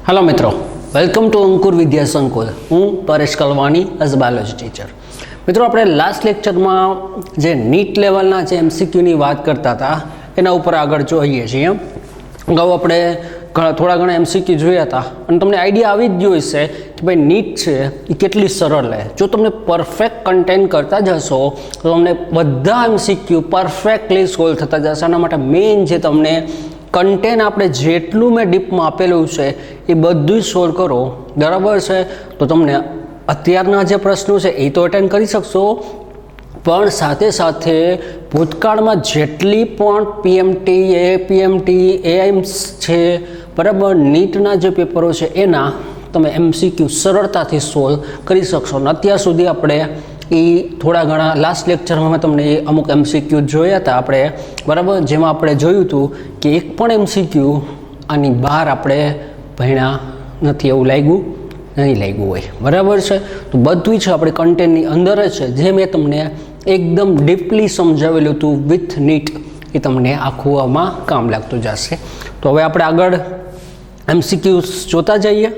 Hello मित्रों, welcome to अंकुर विद्या संकुल। हूँ Paresh Kalwani as biology teacher. मित्रों, આપણે લાસ્ટ લેક્ચરમાં જે નીટ લેવલના જે એમસીક્યુની વાત કરતા હતા એના ઉપર આગળ જોઈએ છીએ। અગાઉ આપણે થોડા ઘણા એમસીક્યુ જોયા હતા અને તમને આઈડિયા આવી જ ગયો હશે કે ભાઈ નીટ છે એ કેટલી સરળ છે। જો તમને પરફેક્ટ કન્ટેન્ટ કરતા જશો તો તમને બધા એમસીક્યુ પરફેક્ટલી સોલ્વ થતા જશે। આના માટે મેઇન જે તમને કન્ટેન્ટ આપણે જેટલું મેં ડીપમાં આપેલું છે એ બધું જ સોલ્વ કરો, બરાબર છે। તો તમને અત્યારના જે પ્રશ્નો છે એ તો અટેન્ડ કરી શકશો, પણ સાથે સાથે ભૂતકાળમાં જેટલી પણ પીએમટી, એપીએમટી, એઆઈમ્સ છે, બરાબર, નીટના જે પેપરો છે એના તમે એમસીક્યુ સરળતાથી સોલ્વ કરી શકશો। અને અત્યાર સુધી આપણે એ થોડા ઘણા લાસ્ટ લેક્ચરમાં મેં તમને અમુક એમસીક્યુ જોયા હતા આપણે, બરાબર, જેમાં આપણે જોયું હતું કે એક પણ એમસીક્યુ આની બહાર આપણે ભણ્યા નથી એવું લાગ્યું નહીં લાગ્યું હોય, બરાબર છે। તો બધું છે આપણે કન્ટેન્ટની અંદર જ છે, જે મેં તમને એકદમ ડીપલી સમજાવેલું હતું વિથ નીટ, એ તમને આખું આમાં કામ લાગતું જશે। તો હવે આપણે આગળ એમસીક્યુઝ જોતા જઈએ।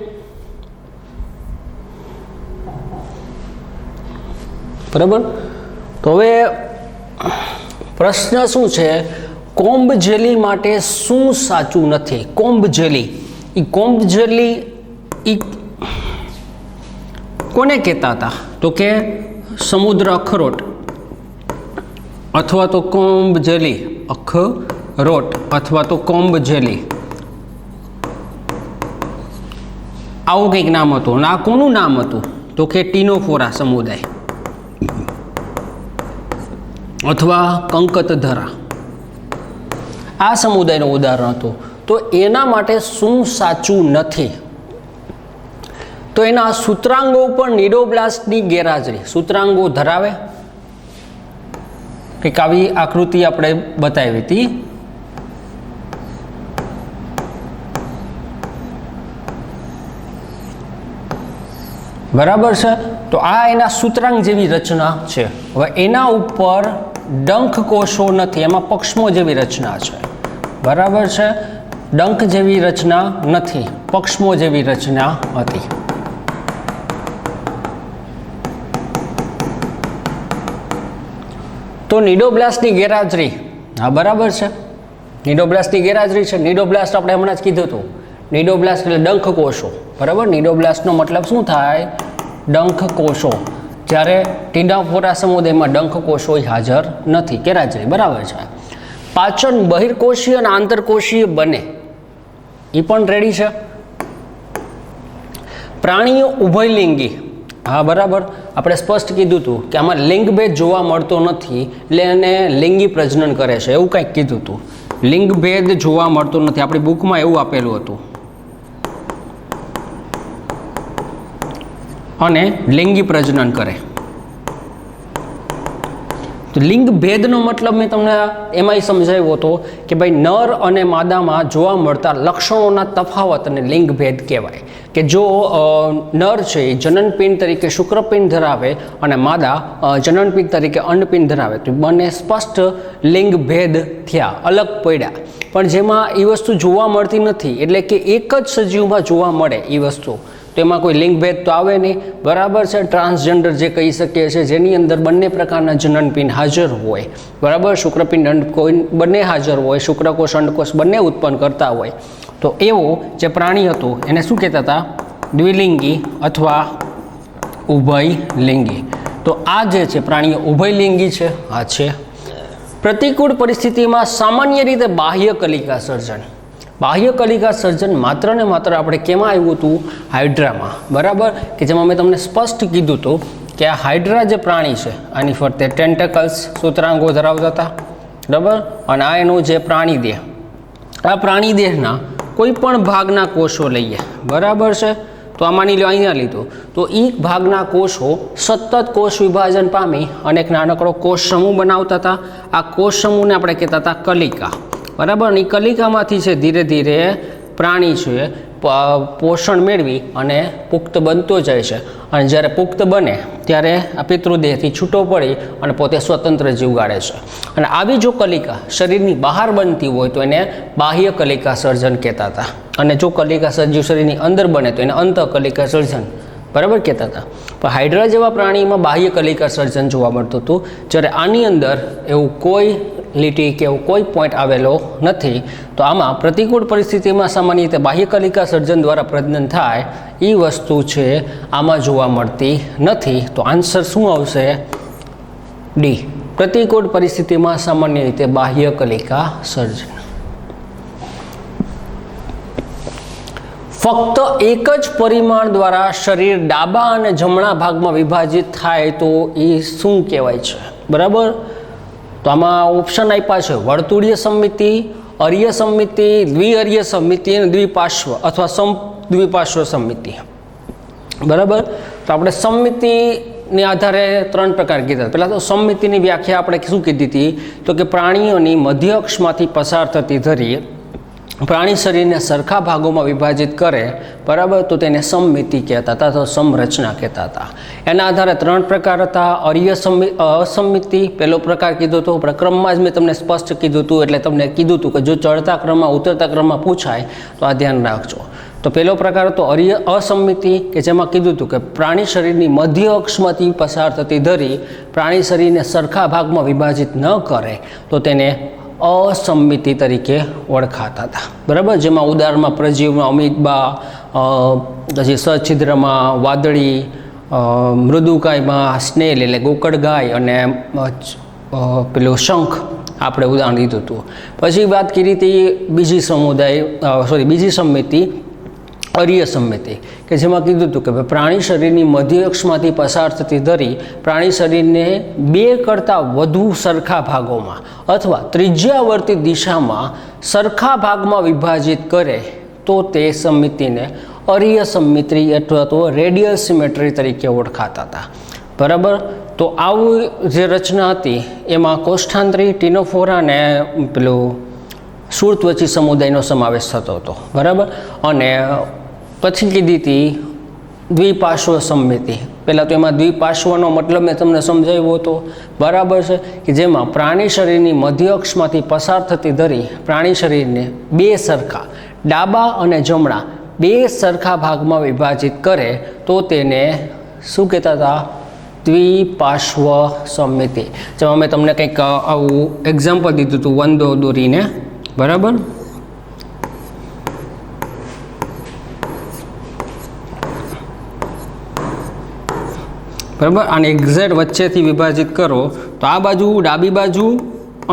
બરાબર, તો હવે પ્રશ્ન શું છે, કોમ્બ જેલી માટે શું સાચું નથી? કોમ્બ જેલી, એ કોમ્બ જેલી એ કોને કહેતા હતા? તો કે સમુદ્ર અખરોટ અથવા તો કોમ્બ જેલી, અખરોટ અથવા તો કોમ્બ જેલી, આવું કંઈક નામ હતું। અને આ કોનું નામ હતું? તો કે ટીનોફોરા સમુદાય અથવા કંકતધરા, આ સમુદાયનું ઉદાહરણ હતું। તો એના માટે શું સાચું નથી? તો એના સૂત્રાંગો ઉપર નિડોબ્લાસ્ટની ગેરહાજરી, સૂત્રાંગો ધરાવે, કંઈક આવી આકૃતિ આપણે બતાવી હતી, બરાબર છે। તો આ એના સૂત્રાંગ જેવી રચના છે। હવે એના ઉપર ડંખ કોષો નથી, એમાં પક્ષમો જેવી રચના છે, બરાબર છે। ડંખ જેવી રચના નથી, પક્ષમો જેવી રચના હતી। તો નિડોબ્લાસ્ટની ગેરહાજરી, હા બરાબર છે, નિડોબ્લાસ્ટની ગેરહાજરી છે। નિડોબ્લાસ્ટ આપણે હમણાં જ કીધું હતું, નિડોબ્લાસ્ટ એટલે ડંખ કોષો, બરાબર। નિડોબ્લાસ્ટનો મતલબ શું થાય? ડંખ કોષો। જ્યારે ટીનોફોરા સમુદાયમાં ડંખ કોષો હાજર નથી, ગેરહાજરી, બરાબર છે। પાચન બહિર્કોષીય અને આંતરકોષીય બને, એ પણ રેડી છે। પ્રાણીઓ ઉભયલિંગી, હા બરાબર, આપણે સ્પષ્ટ કીધું હતું કે આમાં લિંગભેદ જોવા મળતો નથી, એટલે એને લિંગી પ્રજનન કરે છે, એવું કંઈક કીધું હતું। લિંગભેદ જોવા મળતો નથી, આપણી બુકમાં એવું આપેલું હતું, અને લિંગી પ્રજનન કરે। તો લિંગ ભેદનો મતલબ મેં તમને એમાંય સમજાવ્યો હતો કે ભાઈ નર અને માદામાં જોવા મળતા લક્ષણોના તફાવતને લિંગ ભેદ કહેવાય। કે જો નર છે એ જનનપિંડ તરીકે શુક્રપિંડ ધરાવે અને માદા જનનપિંડ તરીકે અંડપિંડ ધરાવે, તો બંને સ્પષ્ટ લિંગ ભેદ થયા, અલગ પડ્યા। પણ જેમાં એ વસ્તુ જોવા મળતી નથી, એટલે કે એક જ સજીવમાં જોવા મળે એ વસ્તુ, તો એમાં કોઈ લિંગભેદ તો આવે નહીં, બરાબર છે। ટ્રાન્સજેન્ડર જે કહી શકીએ છીએ, જેની અંદર બંને પ્રકારના જનનપિંડ હાજર હોય, બરાબર, શુક્રપિંડ અંડકોષ બંને હાજર હોય, શુક્રકોષ અંડકોષ બંને ઉત્પન્ન કરતા હોય, તો એવો જે પ્રાણી હતું એને શું કહેતા હતા? દ્વિલિંગી અથવા ઉભયલિંગી। તો આ જે છે પ્રાણીઓ ઉભયલિંગી છે, આ છે। પ્રતિકૂળ પરિસ્થિતિમાં સામાન્ય રીતે બાહ્ય કલિકા સર્જન, બાહ્ય કલિકા સર્જન માત્ર ને માત્ર આપણે કેમાં આવ્યું હતું? હાઇડ્રામાં, બરાબર, કે જેમાં મેં તમને સ્પષ્ટ કીધું હતું કે આ હાઇડ્રા જે પ્રાણી છે આની ફરતે ટેન્ટેકલ્સ, સૂત્રાંગો ધરાવતા હતા, બરાબર। અને આ એનું જે પ્રાણીદેહ, આ પ્રાણીદેહના કોઈ પણ ભાગના કોષો લઈએ, બરાબર છે, તો આ માની લો અહીંયા લીધું, તો એ ભાગના કોષો સતત કોષ વિભાજન પામી અને એક નાનકડો કોષ સમૂહ બનાવતા હતા। આ કોષ સમૂહને આપણે કહેતા હતા કલિકા, બરાબર। એ કલિકામાંથી છે ધીરે ધીરે પ્રાણી છે પોષણ મેળવી અને પુખ્ત બનતો જાય છે અને જ્યારે પુખ્ત બને ત્યારે આ પિતૃદેહથી છૂટો પડી અને પોતે સ્વતંત્ર જીવ ગાળે છે અને આવી જો કલિકા શરીરની બહાર બનતી હોય તો એને બાહ્ય કલિકા સર્જન કહેતા હતા અને જો કલિકા સર્જન શરીરની અંદર બને તો એને અંતઃ કલિકા સર્જન બરાબર કહેતા હતા. પણ હાઇડ્રા જેવા પ્રાણીમાં બાહ્ય કલિકા સર્જન જોવા મળતું હતું, જ્યારે આની અંદર એવું કોઈ લીટી કે એવું કોઈ પોઈન્ટ આવેલો નથી. તો આમાં પ્રતિકૂળ પરિસ્થિતિમાં સામાન્ય રીતે બાહ્ય કલિકા સર્જન દ્વારા પ્રજનન થાય એ વસ્તુ છે આમાં જોવા મળતી નથી. તો આન્સર શું આવશે? ડી. પ્રતિકૂળ પરિસ્થિતિમાં સામાન્ય રીતે બાહ્ય કલિકા સર્જન. ફક્ત એક જ પરિમાણ દ્વારા શરીર ડાબા અને જમણા ભાગમાં વિભાજિત થાય તો એ શું કહેવાય છે? બરાબર. તો આમાં ઓપ્શન આપ્યા છે વર્તુળીય સમમિતિ, અર્ય સમમિતિ, દ્વિઅર્ય સમમિતિ અને દ્વિપાર્શ્વ અથવા દ્વિપાર્શ્વ સમમિતિ. બરાબર. તો આપણે સમમિતિને આધારે 3 પ્રકાર કીધા. પહેલાં તો સમમિતિની વ્યાખ્યા આપણે શું કીધી હતી? તો કે પ્રાણીઓની મધ્ય અક્ષમાંથી પસાર થતી ધરી પ્રાણી શરીરને સરખા ભાગોમાં વિભાજિત કરે, બરાબર, તો તેને સમમિતિ કહેતા હતા, તો સમરચના કહેતા હતા. એના આધારે 3 પ્રકાર હતા. અર્ય અસમમિતિ પહેલો પ્રકાર કીધો હતો, પણ ક્રમમાં જ મેં તમને સ્પષ્ટ કીધું હતું, એટલે તમને કીધું હતું કે જો ચડતા ક્રમમાં ઉતરતા ક્રમમાં પૂછાય તો આ ધ્યાન રાખજો. તો પહેલો પ્રકાર હતો અર્ય અસમમિતિ, કે જેમાં કીધું હતું કે પ્રાણી શરીરની મધ્ય અક્ષમાંથી પસાર થતી ધરી પ્રાણી શરીરને સરખા ભાગમાં વિભાજિત ન કરે તો તેને અસમમિતિ તરીકે ઓળખાતા હતા. બરાબર. જેમાં ઉદાહરણમાં પ્રજીવમાં અમીબા, પછી સછિદ્રમાં વાદળી, મૃદુકાયમાં સ્નેલ એટલે ગોકળગાય અને પેલું શંખ આપણે ઉદાહરણ દીધું હતું. પછી વાત કરી હતી બીજી સમમિતિ અર્ય સમમિતિ, કે જેમાં કીધું હતું કે પ્રાણી શરીરની મધ્ય અક્ષમાંથી પસાર થતી ધરી પ્રાણી શરીરને 2 કરતાં વધુ સરખા ભાગોમાં અથવા ત્રિજ્યાવર્તી દિશામાં સરખા ભાગમાં વિભાજિત કરે તો તે સમમિતિને અર્ય સમમિતિ અથવા તો રેડિયલ સિમેટ્રી તરીકે ઓળખાતા હતા. બરાબર. તો આવું જે રચના હતી એમાં કોષ્ઠાંત્રી, ટીનોફોરા અને પેલું શૂળત્વચી સમુદાયનો સમાવેશ થતો હતો. બરાબર. અને પછી કીધી હતી દ્વિપાર્શ્વ સમમિતિ. પહેલાં તો એમાં દ્વિપાર્શ્વનો મતલબ મેં તમને સમજાવ્યો હતો. બરાબર છે. કે જેમાં પ્રાણી શરીરની મધ્ય અક્ષમાંથી પસાર થતી ધરી પ્રાણી શરીરને 2 સરખા ડાબા અને જમણા 2 સરખા ભાગમાં વિભાજિત કરે તો તેને શું કહેતા હતા? દ્વિપાર્શ્વ સમમિતિ. જેમાં મેં તમને કંઈક આવું એક્ઝામ્પલ દીધું હતું વંદો દોરીને. બરાબર. બરાબર. આને એક્ઝેક્ટ વચ્ચેથી વિભાજિત કરો તો આ બાજુ ડાબી બાજુ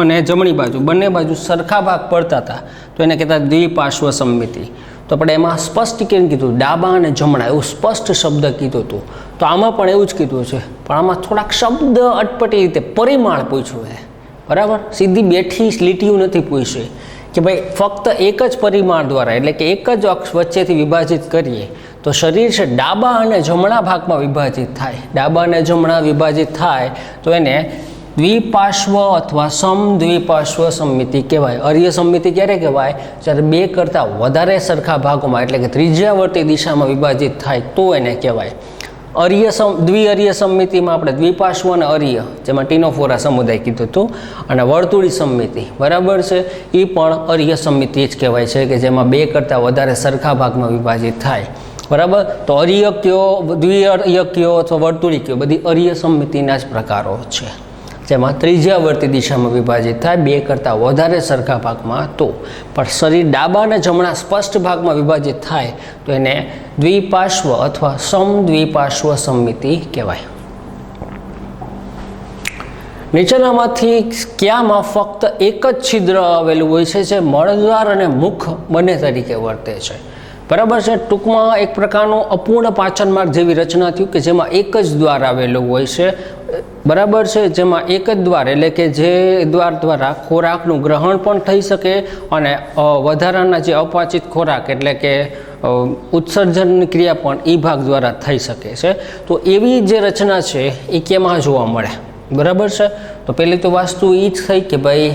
અને જમણી બાજુ બંને બાજુ સરખા ભાગ પડતા હતા તો એને કહેતા દ્વિપાર્શ્વ સમમિતિ. તો આપણે એમાં સ્પષ્ટ કેમ કીધું? ડાબા અને જમણા એવું સ્પષ્ટ શબ્દ કીધું હતું. તો આમાં પણ એવું જ કીધું છે, પણ આમાં થોડાક શબ્દ અટપટી રીતે પરિમાણ પૂછ્યું છે. બરાબર. સીધી બેઠી લીટીઓ નથી પૂછી કે ભાઈ ફક્ત એક જ પરિમાણ દ્વારા, એટલે કે એક જ અક્ષ વચ્ચેથી વિભાજિત કરીએ તો શરીર છે ડાબા અને જમણા ભાગમાં વિભાજિત થાય. ડાબા અને જમણા વિભાજિત થાય તો એને દ્વિપાર્શ્વ અથવા સમદ્વિપાર્શ્વ સમમિતિ કહેવાય. અર્ય સમમિતિ ક્યારે કહેવાય? જ્યારે 2 કરતાં વધારે સરખા ભાગોમાં, એટલે કે ત્રિજ્યાવર્તી દિશામાં વિભાજિત થાય તો એને કહેવાય. દ્વિઅર્ય સમમિતિમાં આપણે દ્વિપાર્શ્વ અને અર્ય, જેમાં ટીનોફોરા સમુદાય કીધું હતું, અને વર્તુળી સમમિતિ, બરાબર છે, એ પણ અર્ય સમમિતિ જ કહેવાય છે, કે જેમાં 2 કરતાં વધારે સરખા ભાગમાં વિભાજિત થાય. બરાબર. તો અર્ય કયો, દ્વિઅર્ય કયો અથવા વર્તુળી કયો, બધી અર્ય સમમિતિના જ પ્રકારો છે, જેમાં ત્રિજ્યાવર્તી દિશામાં વિભાજિત થાય 2 કરતાં વધારે સરખા ભાગમાં. તો પણ શરીર ડાબા અને જમણા સ્પષ્ટ ભાગમાં વિભાજિત થાય તો એને દ્વિપાર્શ્વ અથવા સમદ્વિપાર્શ્વ સમમિતિ કહેવાય. નીચેનામાંથી કયામાં ફક્ત એક જ છિદ્ર આવેલું હોય છે જે મળદ્વાર અને મુખ બંને તરીકે વર્તે છે? બરાબર છે. ટૂંકમાં એક પ્રકારનું અપૂર્ણ પાચન માર્ગ જેવી રચના થયું કે જેમાં એક જ દ્વાર આવેલું હોય છે. બરાબર છે. જેમાં એક જ દ્વાર, એટલે કે જે દ્વાર દ્વારા ખોરાકનું ગ્રહણ પણ થઈ શકે અને વધારાના જે અપાચિત ખોરાક એટલે કે ઉત્સર્જનની ક્રિયા પણ એ ભાગ દ્વારા થઈ શકે છે. તો એવી જે રચના છે એ કેમાં જોવા મળે? બરાબર છે. તો પહેલી તો વસ્તુ એ જ થઈ કે ભાઈ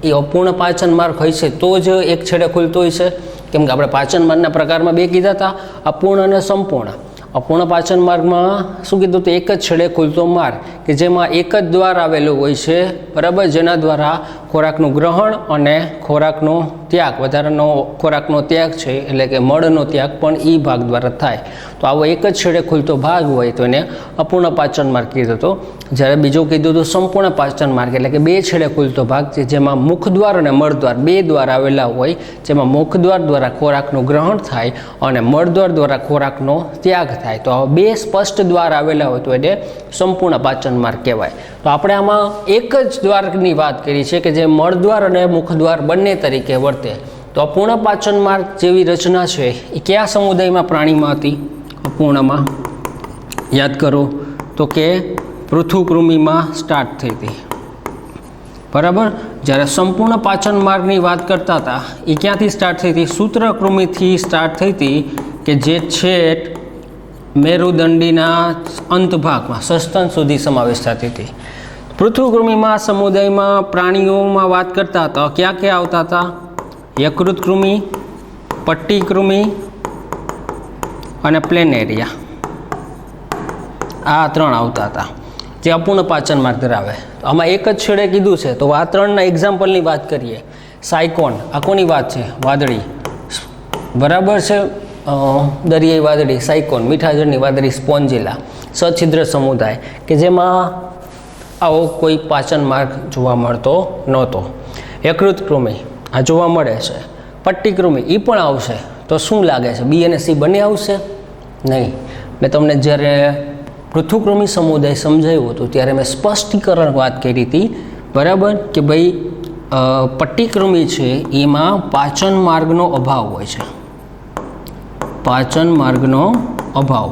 એ અપૂર્ણ પાચન માર્ગ હોય છે તો જ એક છેડે ખુલતો હોય છે. કેમ કે આપણે પાચન માર્ગના પ્રકારમાં બે કીધા હતા, અપૂર્ણ અને સંપૂર્ણ. અપૂર્ણ પાચન માર્ગમાં શું કીધું તો એક જ છેડે ખુલતો માર્ગ કે જેમાં એક જ દ્વાર આવેલું હોય છે, બરાબર, જેના દ્વારા ખોરાકનું ગ્રહણ અને ખોરાકનો ત્યાગ, વધારાનો ખોરાકનો ત્યાગ છે એટલે કે મળનો ત્યાગ પણ એ ભાગ દ્વારા થાય. તો આવો એક જ છેડે ખુલતો ભાગ હોય તો એને અપૂર્ણ પાચન માર્ગ કીધું હતું. જ્યારે બીજું કીધું હતું સંપૂર્ણ પાચન માર્ગ એટલે કે બે છેડે ખુલતો ભાગ છે જેમાં મુખદ્વાર અને મળદ્વાર બે દ્વાર આવેલા હોય, જેમાં મુખદ્વાર દ્વારા ખોરાકનું ગ્રહણ થાય અને મળદ્વાર દ્વારા ખોરાકનો ત્યાગ થાય. તો બે સ્પષ્ટ દ્વાર આવેલા હોય તો એને સંપૂર્ણ પાચન માર્ગ કહેવાય. તો આપણે આમાં એક જ દ્વારની વાત કરી છે કે જે મળદ્વાર અને મુખદ્વાર બંને તરીકે વર્તે. તો અપૂર્ણ પાચન માર્ગ જેવી રચના છે એ કયા સમુદાયમાં પ્રાણીમાં હતી? અપૂર્ણમાં યાદ કરો તો કે પૃથુકૃમિમાં સ્ટાર્ટ થઈ હતી, બરાબર. જ્યારે સંપૂર્ણ પાચન માર્ગની વાત કરતા હતા એ ક્યાંથી સ્ટાર્ટ થઈ હતી? સૂત્રકૃમિથી સ્ટાર્ટ થઈ હતી કે જે છેક મેરુદંડીના અંત ભાગમાં સસ્તન સુધી સમાવેશ થતી હતી. પૃથુકૃમિમાં સમુદાયમાં પ્રાણીઓમાં વાત કરતા હતા ક્યાં ક્યાં આવતા હતા? યકૃત કૃમિ, પટ્ટી કૃમિ અને પ્લેનેરિયા, આ ત્રણ આવતા હતા જે અપૂર્ણ પાચન માર્ગ ધરાવે. આમાં એક જ છેડે કીધું છે તો આ ત્રણના એક્ઝામ્પલની વાત કરીએ. સાયકોન, આ કોની વાત છે? વાદળી, બરાબર છે, દરિયાઈ વાદળી સાયકોન, મીઠા જળની વાદળી સ્પોન્જિલા, સછિદ્ર સમુદાય કે જેમાં આવો કોઈ પાચન માર્ગ જોવા મળતો નહોતો. યકૃત કૃમિ આ જોવા મળે છે. પટ્ટી કૃમિ એ પણ આવશે. તો શું લાગે છે બી અને સી બંને આવશે? નહીં. મેં તમને જ્યારે પૃથુકૃમિ સમુદાય સમજાવ્યું હતું ત્યારે મેં સ્પષ્ટીકરણ વાત કરી હતી, બરાબર, કે ભાઈ પટ્ટીકૃમિ છે એમાં પાચન માર્ગનો અભાવ હોય છે, પાચન માર્ગનો અભાવ.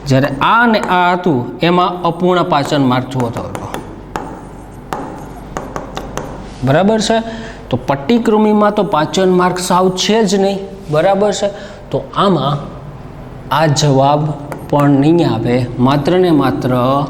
જ્યારે આ અને આ હતું એમાં અપૂર્ણ પાચન માર્ગ જોતો હતો, બરાબર છે. તો પટ્ટીકૃમિમાં તો પાચન માર્ગ સાવ છે જ નહીં, બરાબર છે. તો આમાં આ જવાબ પણ નહીં આવે, માત્ર ને માત્ર આ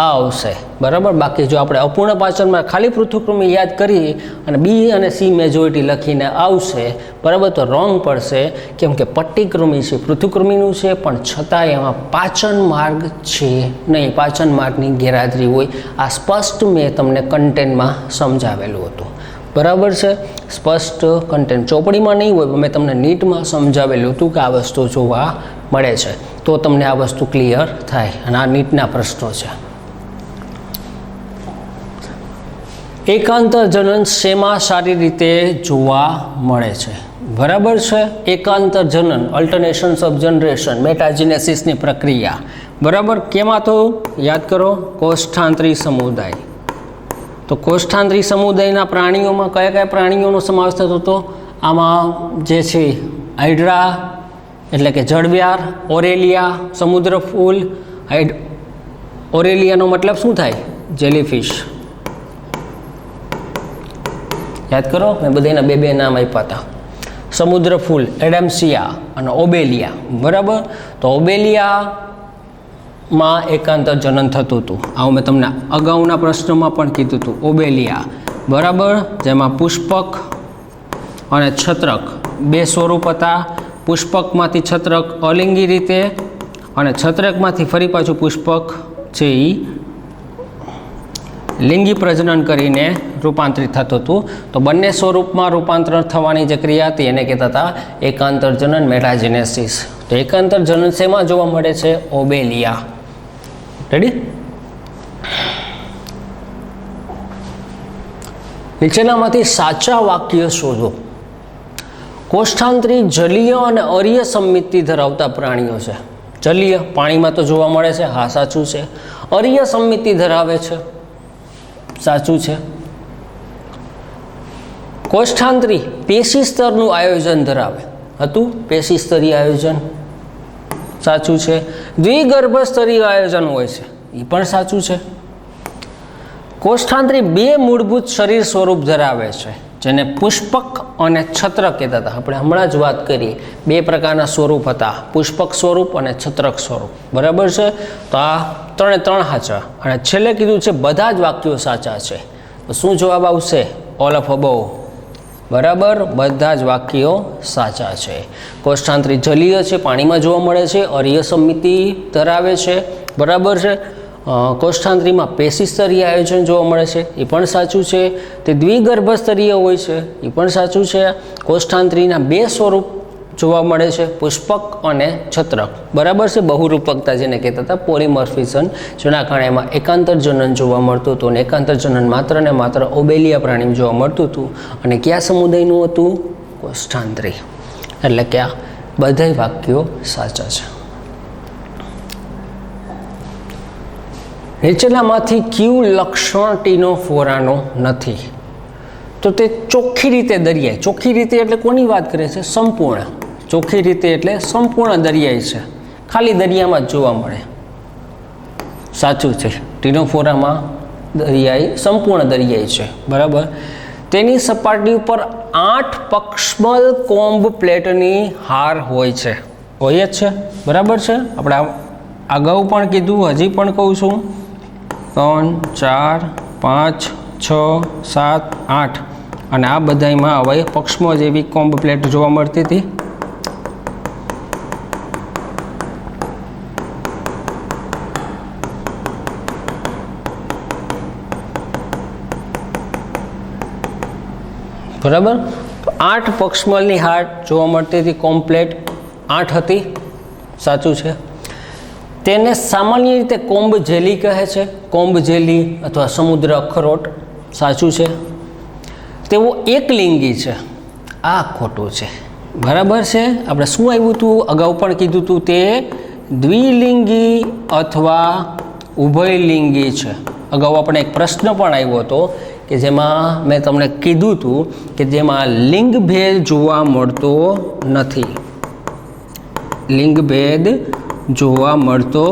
આવશે, બરાબર. બાકી જો આપણે અપૂર્ણ પાચનમાં ખાલી પૃથુકૃમિ યાદ કરી અને બી અને સી મેજોરિટી લખીને આવશે, બરાબર, તો રોંગ પડશે. કેમ કે પટ્ટીકૃમિ છે પૃથુકૃમિનું છે પણ છતાંય એમાં પાચન માર્ગ છે નહીં, પાચન માર્ગની ગેરહાજરી હોય. આ સ્પષ્ટ મેં તમને કન્ટેન્ટમાં સમજાવેલું હતું, બરાબર છે. સ્પષ્ટ કન્ટેન્ટ ચોપડીમાં નહીં હોય, મેં તમને નીટમાં સમજાવેલું હતું કે આ વસ્તુ જોવા મળે છે તો તમને આ વસ્તુ ક્લિયર થાય. અને આ નીટના પ્રશ્નો છે. એકાંતર જનન શેમાં સારી રીતે જોવા મળે છે? બરાબર છે. એકાંતર જનન, અલ્ટરનેશન્સ ઓફ જનરેશન, મેટાજીનેસિસની પ્રક્રિયા, બરાબર. કેમાં તો યાદ કરો, કોષ્ઠાંતરી સમુદાય. તો કોષ્ઠાંતરી સમુદાયના પ્રાણીઓમાં કયા કયા પ્રાણીઓનો સમાવેશ થતો હતો? આમાં જે છે હાઇડ્રા એટલે કે જળવ્યાર, ઓરેલિયા સમુદ્ર ફૂલ, ઓરેલિયાનો મતલબ શું થાય? જેલીફિશ. યાદ કરો, મેં બધાના બે બે નામ આપ્યા હતા. સમુદ્ર ફૂલ એડેમ્સિયા અને ઓબેલિયા, બરાબર. તો ઓબેલિયામાં એકાંતર જનન થતું હતું. આવું મેં તમને અગાઉના પ્રશ્નમાં પણ કીધું હતું. ઓબેલિયા, બરાબર, જેમાં પુષ્પક અને છત્રક બે સ્વરૂપ હતા. પુષ્પકમાંથી છત્રક અલિંગી રીતે અને છત્રકમાંથી ફરી પાછું પુષ્પક છે એ લિંગી પ્રજનન કરીને રૂપાંતરિત થતું હતું. તો બંને સ્વરૂપમાં રૂપાંતર થવાની જે ક્રિયા હતી એને કહેતા હતા એકાંતર જનન, મેટાજીનેસિસ. તો એકાંતર જનન શેમાં જોવા મળે છે? ઓબેલિયા. રેડી? નીચેનામાંથી સાચા વાક્ય શોધો. કોષ્ઠાંતરી જલીય અને અરીય સંમિતિ ધરાવતા પ્રાણીઓ છે. જલીય પાણીમાં તો જોવા મળે છે, હા સાચું છે. અરીય સંમિતિ ધરાવે છે, સાચું છે. કોષ્ઠાંતરી પેશી સ્તરનું આયોજન ધરાવે હતું, પેશી સ્તરીય આયોજન, સાચું છે. દ્વિગર્ભ સ્તરીય આયોજન હોય છે, એ પણ સાચું છે. કોષ્ઠાંતરી બે મૂળભૂત શરીર સ્વરૂપ ધરાવે છે જેને પુષ્પક અને છત્રક કહેતા હતા. આપણે હમણાં જ વાત કરી, બે પ્રકારના સ્વરૂપ હતા, પુષ્પક સ્વરૂપ અને છત્રક સ્વરૂપ, બરાબર છે. તો આ ત્રણે ત્રણ સાચા. અને છેલ્લે કીધું છે બધા જ વાક્યો સાચા છે. તો શું જવાબ આવશે? All of above. બરાબર, બધા જ વાક્યો સાચા છે. કોષ્ઠાંતરી જલીય છે, પાણીમાં જોવા મળે છે, અરીય સમિતિ ધરાવે છે, બરાબર છે. કોષ્ઠાંતરીમાં પેશીસ્તરીય આયોજન જોવા મળે છે, એ પણ સાચું છે. તે દ્વિગર્ભસ્તરીય હોય છે, એ પણ સાચું છે. કોષ્ઠાંતરીના બે સ્વરૂપ જોવા મળે છે, પુષ્પક અને છત્રક, બરાબર છે. બહુરૂપકતા જેને કહેતા હતા, પોલિમોર્ફિઝમ, જેના કારણે એમાં એકાંતર જનન જોવા મળતું હતું અને એકાંતર જનન માત્ર ને માત્ર ઓબેલિયા પ્રાણીમાં જોવા મળતું હતું. અને કયા સમુદાયનું હતું? કોષ્ઠાંતરી. એટલે કે આ બધા વાક્યો સાચા છે. નીચેનામાંથી કયું લક્ષણ ટીનોફોરાનું નથી? તો તે ચોખ્ખી રીતે દરિયાઈ. ચોખ્ખી રીતે એટલે કોની વાત કરે છે? સંપૂર્ણ. ચોખ્ખી રીતે એટલે સંપૂર્ણ દરિયાઈ છે, ખાલી દરિયામાં જ જોવા મળે. સાચું છે, ટીનોફોરામાં દરિયાઈ સંપૂર્ણ દરિયાઈ છે, બરાબર. તેની સપાટી ઉપર 8 પક્ષમલ કોમ્બ પ્લેટની હાર હોય છે, હોય જ છે, બરાબર છે. આપણે અગાઉ પણ કીધું, હજી પણ કહું છું. 3, 4, 5, 6, 7, 8 અને આ બધામાં હવે પક્ષમાં જેવી કોમ્બ પ્લેટ જોવા મળતી હતી. બરાબર, તો 8 પક્ષમલની હાર જોવા મળતી હતી, કોમ્પ્લેટ 8 હતી, સાચું છે. તેને સામાન્ય રીતે કોમ્બ જેલી કહે છે, કોમ્બ જેલી અથવા સમુદ્ર અખરોટ, સાચું છે. તેઓ એકલિંગી છે, આ ખોટું છે, બરાબર છે. આપણે શું આવ્યું હતું? અગાઉ પણ કીધું હતું, તે દ્વિલિંગી અથવા ઉભયલિંગી છે. અગાઉ આપણે એક પ્રશ્ન પણ આવ્યો હતો કે જેમાં મેં તમને કીધું હતું કે જેમાં લિંગભેદ જોવા મળતો નથી. લિંગભેદ જોવા મળતો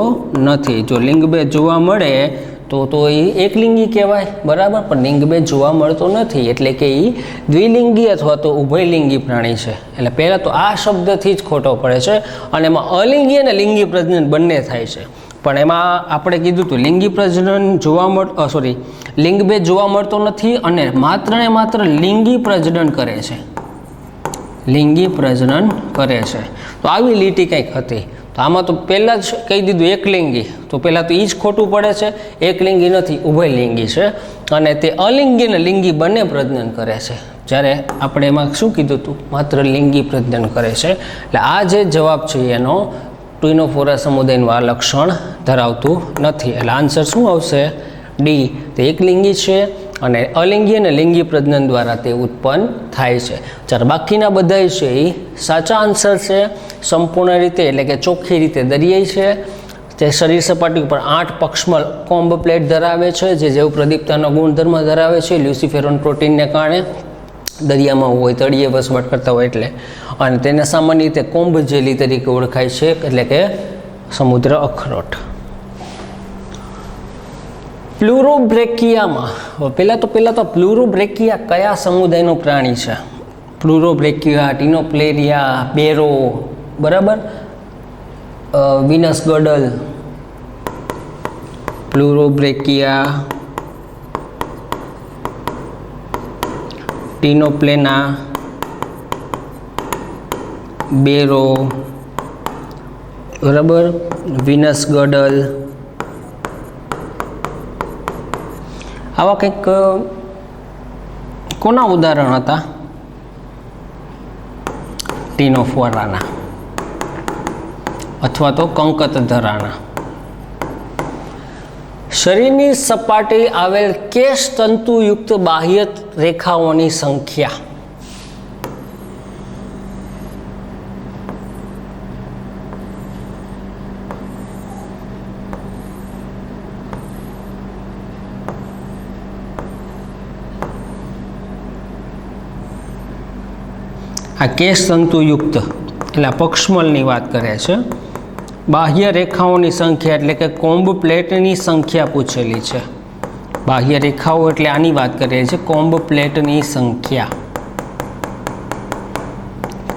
નથી. જો લિંગભેદ જોવા મળે તો એ એકલિંગી કહેવાય, બરાબર. પણ લિંગભેદ જોવા મળતો નથી એટલે કે એ દ્વિલિંગી અથવા તો ઉભયલિંગી પ્રાણી છે. એટલે પહેલાં તો આ શબ્દથી જ ખોટો પડે છે. અને એમાં અલિંગી અને લિંગી પ્રજનન બંને થાય છે. પણ એમાં આપણે કીધું હતું લિંગી પ્રજનન લિંગભેદ જોવા મળતો નથી અને માત્ર ને માત્ર લિંગી પ્રજનન કરે છે. લિંગી પ્રજનન કરે છે. તો આવી લીટી કંઈક હતી. તો આમાં તો પહેલાં જ કહી દીધું એકલિંગી, તો પહેલાં તો એ જ ખોટું પડે છે. એકલિંગી નથી, ઉભયલિંગી છે. અને તે અલિંગી અને લિંગી બંને પ્રજનન કરે છે. જ્યારે આપણે એમાં શું કીધું હતું? માત્ર લિંગી પ્રજનન કરે છે. એટલે આ જે જવાબ છે એનો ટીનોફોરા સમુદાયનું આ લક્ષણ ધરાવતું નથી. એટલે આન્સર શું આવશે? ડી. તે એકલિંગી છે અને અલિંગી અને લિંગી પ્રજનન દ્વારા તે ઉત્પન્ન થાય છે. જ્યારે બાકીના બધા છે એ સાચા આન્સર છે. સંપૂર્ણ રીતે એટલે કે ચોખ્ખી રીતે દરિયાઈ છે. તે શરીર સપાટી ઉપર 8 પક્ષમલ કોમ્બ પ્લેટ ધરાવે છે, જે જૈવ પ્રદીપ્તતાનો ગુણધર્મ ધરાવે છે લ્યુસિફેરોન પ્રોટીનને કારણે. દરિયામાં હોય, તળિયે વસવાટ કરતા હોય એટલે. અને તેને સામાન્ય રીતે કોમ્બ જેલી તરીકે ઓળખાય છે, એટલે કે સમુદ્ર અખરોટ. પ્લુરોબ્રેકિયામાં પહેલાં તો પ્લુરોબ્રેકિયા કયા સમુદાયનું પ્રાણી છે? પ્લુરોબ્રેકિયા, ટીનોપ્લેરિયા, બેરો, બરાબર, વિનસ ગડલ. પ્લુરોબ્રેકિયા, ટીનોપ્લેના, બેરો, બરાબર, વિનસ ગડલ. આવા કંઈક કોના ઉદાહરણ હતા? ટીનોફોરાના અથવા તો કંકતધરાના. શરીરની સપાટી આવેલ કેશ તંતુયુક્ત બાહ્ય રેખાઓની સંખ્યા. આ કેશ તંતુયુક્ત એટલે પક્ષમલની વાત કરે છે. બાહ્ય રેખાઓની સંખ્યા એટલે કે કોમ્બ પ્લેટની સંખ્યા પૂછેલી છે. બાહ્ય રેખાઓ એટલે આની વાત કરીએ છીએ, કોમ્બ પ્લેટની સંખ્યા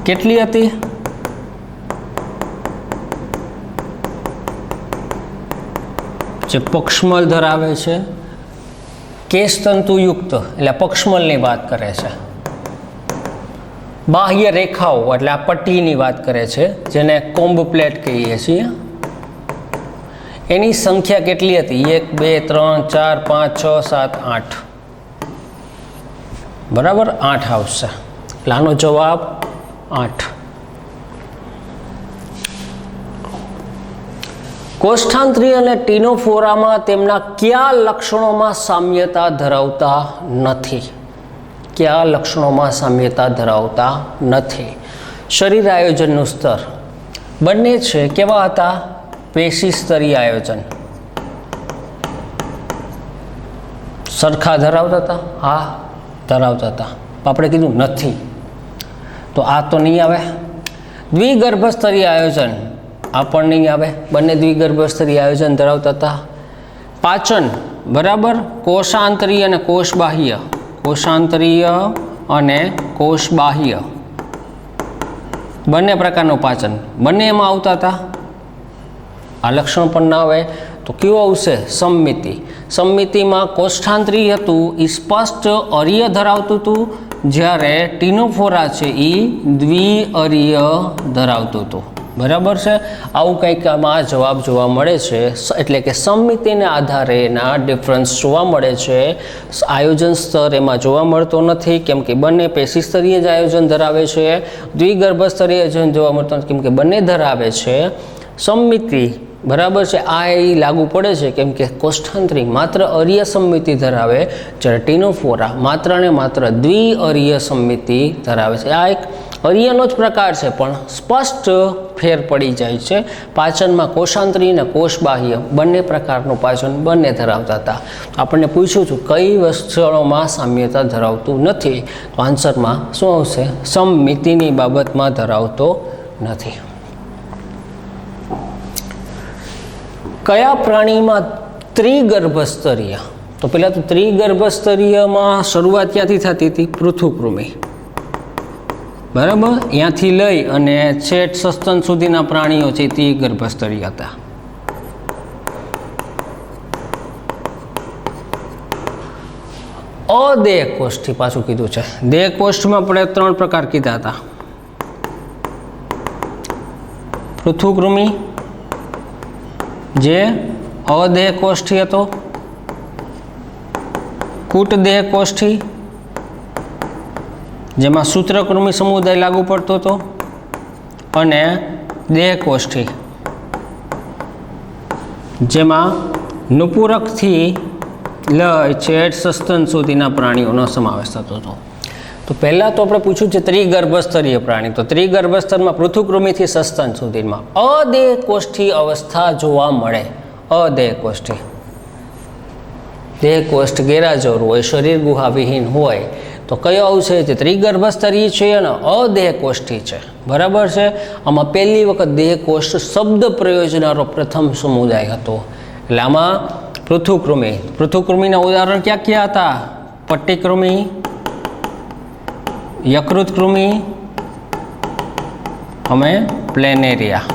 કેટલી હતી? જે પક્ષમલ ધરાવે છે, કેશ તંતુયુક્ત એટલે પક્ષમલની વાત કરે છે. બાહ્ય રેખાઓ એટલે આ પટ્ટીની વાત કરે છે, જેને કોમ્બ પ્લેટ કહીએ છીએ, એની સંખ્યા કેટલી હતી? 1 2 3 4 5 6 7 8, બરાબર 8 આવશે. એટલે આનો જવાબ 8. કોષ્ઠાંત્રી અને ટીનોફોરામાં તેમના કયા લક્ષણોમાં સામ્યતા ધરાવતા નથી? કયા લક્ષણોમાં સામ્યતા ધરાવતા નથી? શરીર આયોજનનું સ્તર બંને છે કેવા હતા? પેશી સ્તરીય આયોજન સરખા ધરાવતા હતા? હા, ધરાવતા હતા. આપણે કીધું નથી, તો આ તો નહીં આવે. દ્વિગર્ભ સ્તરીય આયોજન આ પણ નહીં આવે. બંને દ્વિગર્ભ સ્તરીય આયોજન ધરાવતા હતા. પાચન બરાબર, કોષાંતરીય અને કોષબાહ્ય, કોષાંતરીય અને કોષબાહ્ય બંને પ્રકારનું પાચન બંને એમાં આવતા હતા. આ લક્ષણ પણ ના આવે તો કેવું આવશે? સમમિતિ. સમમિતિમાં કોષ્ઠાંતરી હતું એ સ્પષ્ટ અરીય ધરાવતું હતું, જ્યારે ટીનોફોરા છે એ દ્વિઅરીય ધરાવતું હતું. બરાબર છે. આવું કંઈક આમાં જવાબ જોવા મળે છે. એટલે કે સમમિતિને આધારે એના ડિફરન્સ જોવા મળે છે. આયોજન સ્તર એમાં જોવા મળતો નથી, કેમ કે બંને પેશી સ્તરીય જ આયોજન ધરાવે છે. દ્વિગર્ભ સ્તરીય આયોજન જોવા મળતો નથી, કેમ કે બંને ધરાવે છે. સમમિતિ બરાબર છે, આ એ લાગુ પડે છે, કેમ કે કોષ્ઠાંતરી માત્ર અરીય સમમિતિ ધરાવે, જ્યારે ટીનોફોરા માત્ર ને માત્ર દ્વિઅરીય સમમિતિ ધરાવે છે. આ એક અરીયનો જ પ્રકાર છે, પણ સ્પષ્ટ ફેર પડી જાય છે. પાચનમાં કોષાંતરી અને કોષબાહ્ય બંને પ્રકારનું પાચન બંને ધરાવતા હતા. આપણને પૂછ્યું છું કઈ વસ્તુઓમાં સામ્યતા ધરાવતું નથી, તો આન્સરમાં શું આવશે? સમમિતિની બાબતમાં ધરાવતો નથી. કયા પ્રાણીમાં ત્રિગર્ભસ્તરીય? તો પહેલાં તો ત્રિગર્ભસ્તરીયમાં શરૂઆત ક્યાંથી થતી હતી? પૃથુકૃમિ. બરાબર, ત્યાંથી લઈ અને છેટ સસ્તન સુધીના પ્રાણીઓ છે તે ગર્ભસ્તરીય હતા. અદેહ કોષ્ઠી પાછું કીધું છે. દેહ કોષ્ઠમાં આપણે 3 પ્રકાર કીધા હતા. પૃથુકૃમિ જે અદેહ કોષ્ઠી હતો, કૂટદેહ કોષ્ઠી જેમાં સૂત્રકૃમિ સમુદાય લાગુ પડતો હતો, અને દેહ કોષ્ઠી જેમાં નુપુરકથી લઈ છેટ સસ્તન સુધીના પ્રાણીઓનો સમાવેશ થતો હતો. તો પહેલાં તો આપણે પૂછ્યું છે ત્રિગર્ભસ્તરીય પ્રાણી. તો ત્રિગર્ભસ્તરમાં પૃથુકૃમિથી સસ્તન સુધીમાં અદેહ કોષ્ઠી અવસ્થા જોવા મળે. અદેહ કોષ્ઠી, દેહ કોષ્ઠ ગેરહાજર હોય, શરીર ગુહાવિહીન હોય, તો કયો આવશે? જે ત્રિગર્ભસ્તરીય છે અને અદેહ કોષ્ઠી છે. બરાબર છે. આમાં પહેલી વખત દેહ કોષ્ઠ શબ્દ પ્રયોજનારો પ્રથમ સમુદાય હતો. એટલે આમાં પૃથુકૃમિ, પૃથુકૃમિના ઉદાહરણ ક્યાં ક્યાં હતા? પટ્ટીકૃમિ, યકૃતકૃમિ અને પ્લેનેરિયા.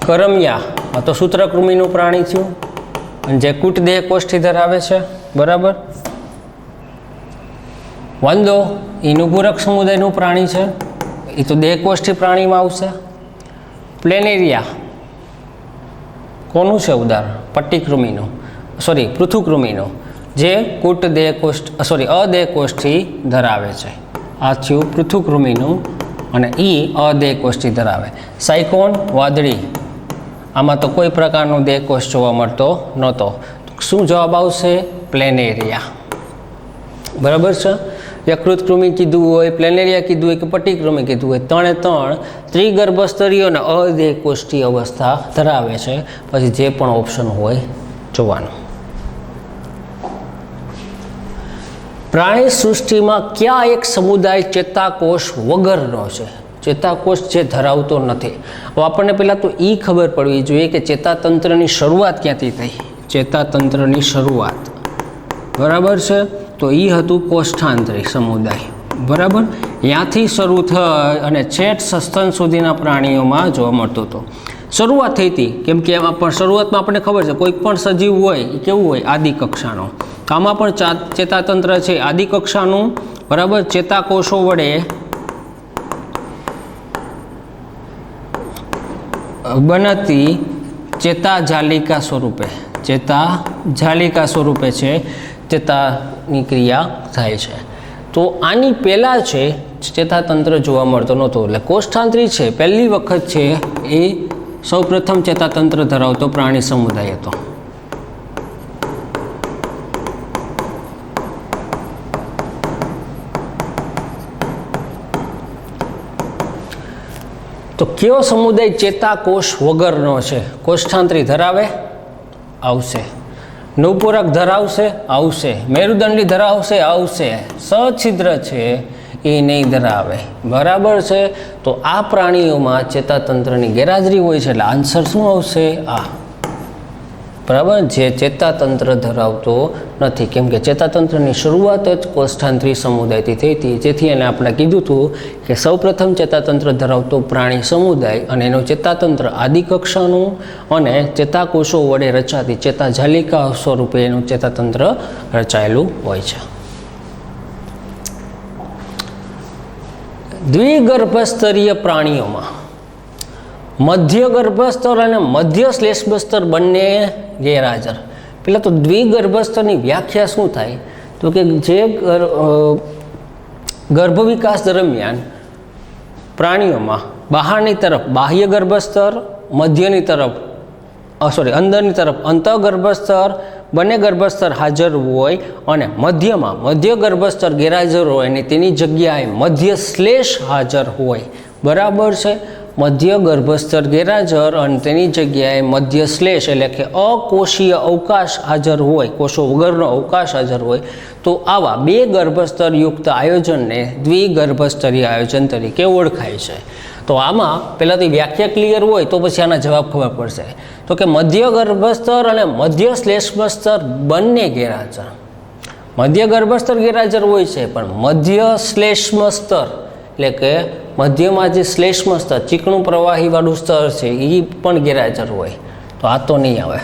કરમિયા આ તો સૂત્રકૃમિનું પ્રાણી થયું, અને જે કૂટદેહ કોષ્ઠી ધરાવે છે. બરાબર. વંદો એ નુપુરક સમુદાયનું પ્રાણી છે, એ તો દેહકોષ્ઠી પ્રાણીમાં આવશે. પ્લેનેરિયા કોનું છે ઉદાહરણ? પટ્ટીકૃમિનું, સોરી પૃથુકૃમિનું, જે અદેહ કોષ્ઠી ધરાવે છે. આ થયું પૃથુકૃમિનું, અને એ અદેહ કોષ્ઠી ધરાવે. સાયકોન વાદળી, આમાં તો કોઈ પ્રકારનો દેહકોષ જોવા મળતો નહોતો. શું જવાબ આવશે? પ્લેનેરિયા. બરાબર છે. યકૃતકૃમિ કીધું હોય, પ્લેનેરિયા કીધું હોય કે પટ્ટીકૃમિ કીધું હોય, 3 એ 3 ત્રિગર્ભસ્તરીય અને અદેહ કોષ્ઠી અવસ્થા ધરાવે છે. પછી જે પણ ઓપ્શન હોય જોવાનું. પ્રાણી સૃષ્ટિમાં કયા એક સમુદાય ચેતાકોષ વગરનો છે? ચેતાકોષ જે ધરાવતો નથી. હવે આપણને પહેલાં તો એ ખબર પડવી જોઈએ કે ચેતાતંત્રની શરૂઆત ક્યાંથી થઈ. ચેતાતંત્રની શરૂઆત બરાબર છે, તો એ હતું કોષ્ઠાંતરી સમુદાય. બરાબર. ત્યાંથી શરૂ થઈ અને છેટ સસ્તન સુધીના પ્રાણીઓમાં જોવા મળતો હતો. શરૂઆત થઈ હતી, કેમ કે એમાં પણ શરૂઆતમાં આપણને ખબર છે કોઈ પણ સજીવ હોય એ કેવું હોય? આદિ કક્ષાનો. આમાં પણ ચેતાતંત્ર છે આદિ કક્ષાનું, બરાબર, ચેતાકોષો વડે બનતી ચેતાજાલિકા સ્વરૂપે છે ચેતાની ક્રિયા થાય છે. તો આની પહેલાં છે ચેતાતંત્ર જોવા મળતો નહોતો, એટલે કોષ્ઠાંત્રી છે પહેલી વખત છે એ સૌપ્રથમ ચેતાતંત્ર ધરાવતો પ્રાણી સમુદાય હતો. તો કયો સમુદાય ચેતાકોષ વગરનો છે? કોષ્ઠાંત્રી ધરાવે? આવશે. નવપૂરક ધરાવશે? આવશે. મેરુદંડી ધરાવશે? આવશે. સછિદ્ર છે એ નહીં ધરાવે, બરાબર છે. તો આ પ્રાણીઓમાં ચેતાતંત્રની ગેરહાજરી હોય છે, એટલે આન્સર શું આવશે? આ, બરાબર, જે ચેતાતંત્ર ધરાવતો નથી, કેમ કે ચેતાતંત્રની શરૂઆત જ કોષ્ઠાંત્રી સમુદાયથી થઈ હતી, જેથી એને આપણે કીધું હતું કે સૌપ્રથમ ચેતાતંત્ર ધરાવતો પ્રાણી સમુદાય અને એનું ચેતાતંત્ર આદિકક્ષાનું અને ચેતાકોષો વડે રચાતી ચેતાજાલિકા સ્વરૂપે એનું ચેતાતંત્ર રચાયેલું હોય છે. દ્વિગર્ભસ્તરીય પ્રાણીઓમાં મધ્ય ગર્ભસ્તર અને મધ્ય શ્લેષ્મસ્તર બંને ગેરહાજર. પહેલાં તો દ્વિગર્ભસ્તરની વ્યાખ્યા શું થાય? તો કે જે ગર્ભ વિકાસ દરમિયાન પ્રાણીઓમાં બહારની તરફ બાહ્ય ગર્ભસ્તર, મધ્યની તરફ અંદરની તરફ અંતઃગર્ભસ્તર, બંને ગર્ભસ્તર હાજર હોય અને મધ્યમાં મધ્ય ગર્ભસ્તર ગેરહાજર હોય અને તેની જગ્યાએ મધ્ય શ્લેષ હાજર હોય, બરાબર છે. મધ્ય ગર્ભસ્તર ગેરહાજર અને તેની જગ્યાએ મધ્ય શ્લેષ એટલે કે અકોષીય અવકાશ હાજર હોય, કોષો વગરનો અવકાશ હાજર હોય, તો આવા બે ગર્ભસ્તર યુક્ત આયોજનને દ્વિગર્ભસ્તરીય આયોજન તરીકે ઓળખાય છે. તો આમાં પહેલાં તો વ્યાખ્યા ક્લિયર હોય તો પછી આના જવાબ ખબર પડશે. તો કે મધ્ય ગર્ભસ્તર અને મધ્ય શ્લેષ્મસ્તર બંને ગેરહાજર. મધ્ય ગર્ભસ્તર ગેરહાજર હોય છે, પણ મધ્ય શ્લેષ્મસ્તર એટલે કે મધ્યમાં જે શ્લેષ્મ સ્તર, ચીકણું પ્રવાહીવાળું સ્તર છે, એ પણ ગેરહાજર હોય. તો આ તો નહીં આવે.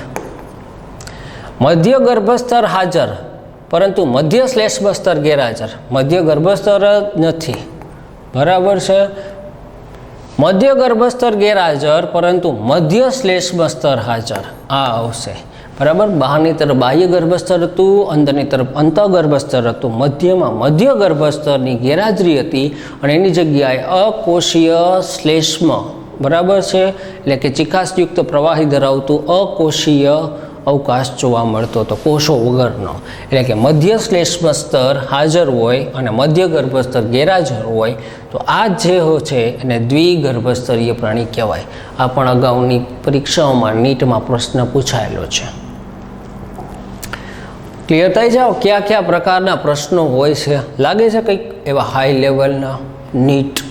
મધ્ય ગર્ભસ્તર હાજર પરંતુ મધ્ય શ્લેષ્મ સ્તર ગેરહાજર. મધ્ય ગર્ભસ્તર નથી, બરાબર છે. મધ્ય ગર્ભસ્તર ગેરહાજર પરંતુ મધ્ય શ્લેષ્મ સ્તર હાજર, આ આવશે, બરાબર. બહારની તરફ બાહ્ય ગર્ભસ્તર હતું, અંદરની તરફ અંતઃગર્ભસ્તર હતું. મધ્યમાં મધ્ય ગર્ભસ્તરની ગેરહાજરી હતી અને એની જગ્યાએ અકોષીય શ્લેષ્મ, બરાબર છે, એટલે કે ચિકાસયુક્ત પ્રવાહી ધરાવતું અકોષીય અવકાશ જોવા મળતો હતો, કોષો વગરનો. એટલે કે મધ્ય શ્લેષ્મ સ્તર હાજર હોય અને મધ્ય ગર્ભસ્તર ગેરહાજર હોય, તો આ જે છે એને દ્વિગર્ભસ્તરીય પ્રાણી કહેવાય. આ પણ અગાઉની પરીક્ષાઓમાં નીટમાં પ્રશ્ન પૂછાયેલો છે. ક્લિયર થઈ જાઓ કયા કયા પ્રકારના પ્રશ્નો હોય છે? લાગે છે કંઈક એવા હાઈ લેવલના નીટ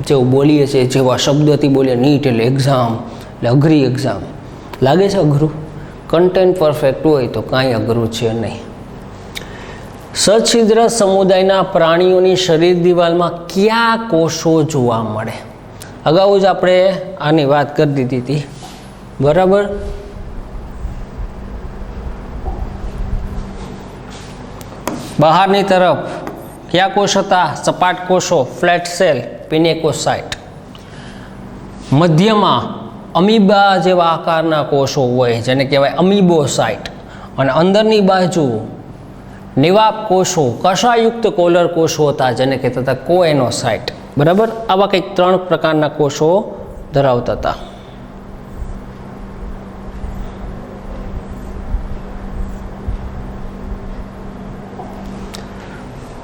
જેવું બોલીએ છીએ, જેવા શબ્દોથી બોલીએ નીટ એટલે એક્ઝામ, એટલે અઘરી એક્ઝામ લાગે છે? અઘરું કન્ટેન્ટ પરફેક્ટ હોય તો કાંઈ અઘરું છે નહીં. સછિદ્ર સમુદાયના પ્રાણીઓની શરીર દિવાલમાં કયા કોષો જોવા મળે? અગાઉ જ આપણે આની વાત કરી દીધી હતી, બરાબર. બહારની તરફ કયા કોષ હતા? સપાટ કોષો, ફ્લેટ સેલ, પિનેકોસાઇટ. મધ્યમાં અમીબા જેવા આકારના કોષો હોય જેને કહેવાય અમીબોસાઇટ, અને અંદરની બાજુ નિવાપ કોષો, કષાયુક્ત કોલર કોષો હતા જેને કહેતા હતા કોએનોસાઇટ, બરાબર. આવા કંઈક 3 પ્રકારના કોષો ધરાવતા હતા.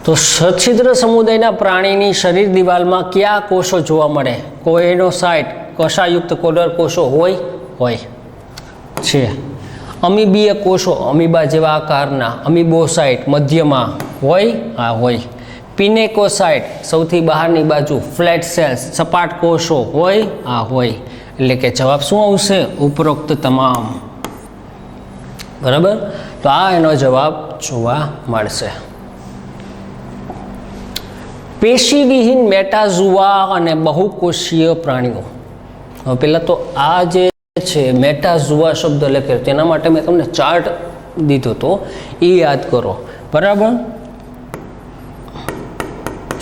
તો સછિદ્ર સમુદાયના પ્રાણીની શરીર દિવાલમાં કયા કોષો જોવા મળે? કોએનોસાઇટ, કષાયુક્ત કોલર કોષો હોય છે. અમીબીય કોષો, અમીબા જેવા આકારના, અમીબોસાઇટ મધ્યમાં હોય. પિનેકોસાઇટ સૌથી બહારની બાજુ, ફ્લેટ સેલ્સ સપાટ કોષો હોય. એટલે કે જવાબ શું આવશે? ઉપરોક્ત તમામ, બરાબર. તો આ એનો જવાબ જોવા મળશે. પેશીવિહીન મેટાઝુઆ અને બહુકોષીય પ્રાણીઓ. હવે પહેલાં તો આ જે છે મેટાઝુઆ શબ્દ લખેલો, તેના માટે મેં તમને ચાર્ટ દીધો હતો એ યાદ કરો, બરાબર.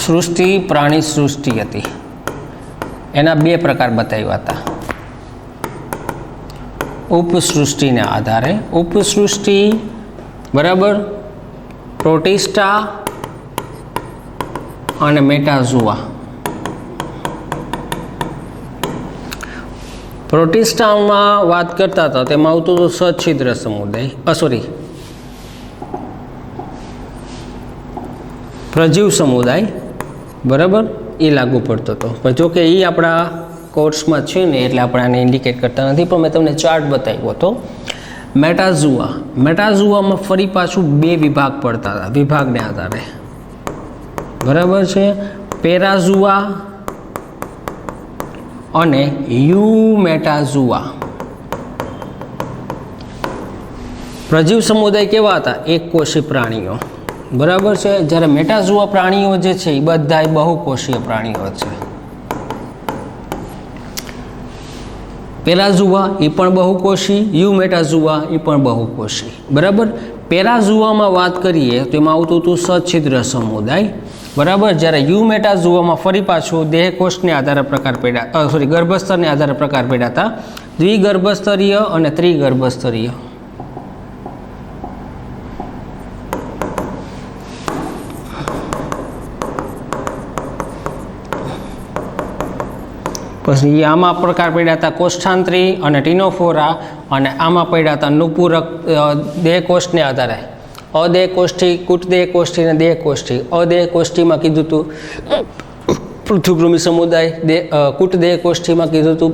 સૃષ્ટિ પ્રાણી સૃષ્ટિ હતી, એના બે પ્રકાર બતાવ્યા હતા. ઉપસૃષ્ટિને આધારે ઉપસૃષ્ટિ, બરાબર, પ્રોટિસ્ટા અને મેટાઝુઆ. પ્રોટિસ્ટામાં વાત કરતા હતા તેમાં આવતું હતું સચ્છિદ્ર સમુદાય, પ્રજીવ સમુદાય, બરાબર, એ લાગુ પડતો હતો. પણ જો કે એ આપણા કોર્સમાં છે ને એટલે આપણે આને ઇન્ડિકેટ કરતા નથી, પણ મેં તમને ચાર્ટ બતાવ્યો હતો. મેટાઝુઆમાં ફરી પાછું બે વિભાગ પડતા હતા વિભાગને આધારે, બરાબર છે. પેરાઝુઆ અને યુમેટાઝુઆ. પ્રજીવ સમુદાય કેવા હતા? એક કોષી પ્રાણીઓ, બરાબર છે. જ્યારે મેટાઝુઆ પ્રાણીઓ જે છે એ બધા બહુકોષીય પ્રાણીઓ છે. પેરાઝુઆ એ પણ બહુકોષી, યુમેટાઝુઆ એ પણ બહુકોષી, બરાબર. પેરાઝુઆમાં વાત કરીએ તો એમાં આવતું હતું સચ્છિદ્ર સમુદાય, બરાબર. જ્યારે યુમેટાઝુઆમાં ફરી પાછું દેહકોષને આધારે પ્રકાર પડ્યા, ગર્ભસ્તરને આધારે પ્રકાર પડ્યા હતા, દ્વિગર્ભસ્તરીય અને ત્રિગર્ભસ્તરીય. પછી આમાં પ્રકાર પડ્યા હતા કોષ્ઠાંત્રી અને ટીનોફોરા, અને આમાં પડ્યા હતા નુપૂરક દેહકોષને આધારે અદેહકોષ્ઠી, કુટદેહકોષ્ઠી અને દેહકોષ્ઠી. અદેહકોષ્ઠીમાં કીધું હતું પૃથુકૃમિ સમુદાય, કુટદેહકોષ્ઠીમાં કીધું હતું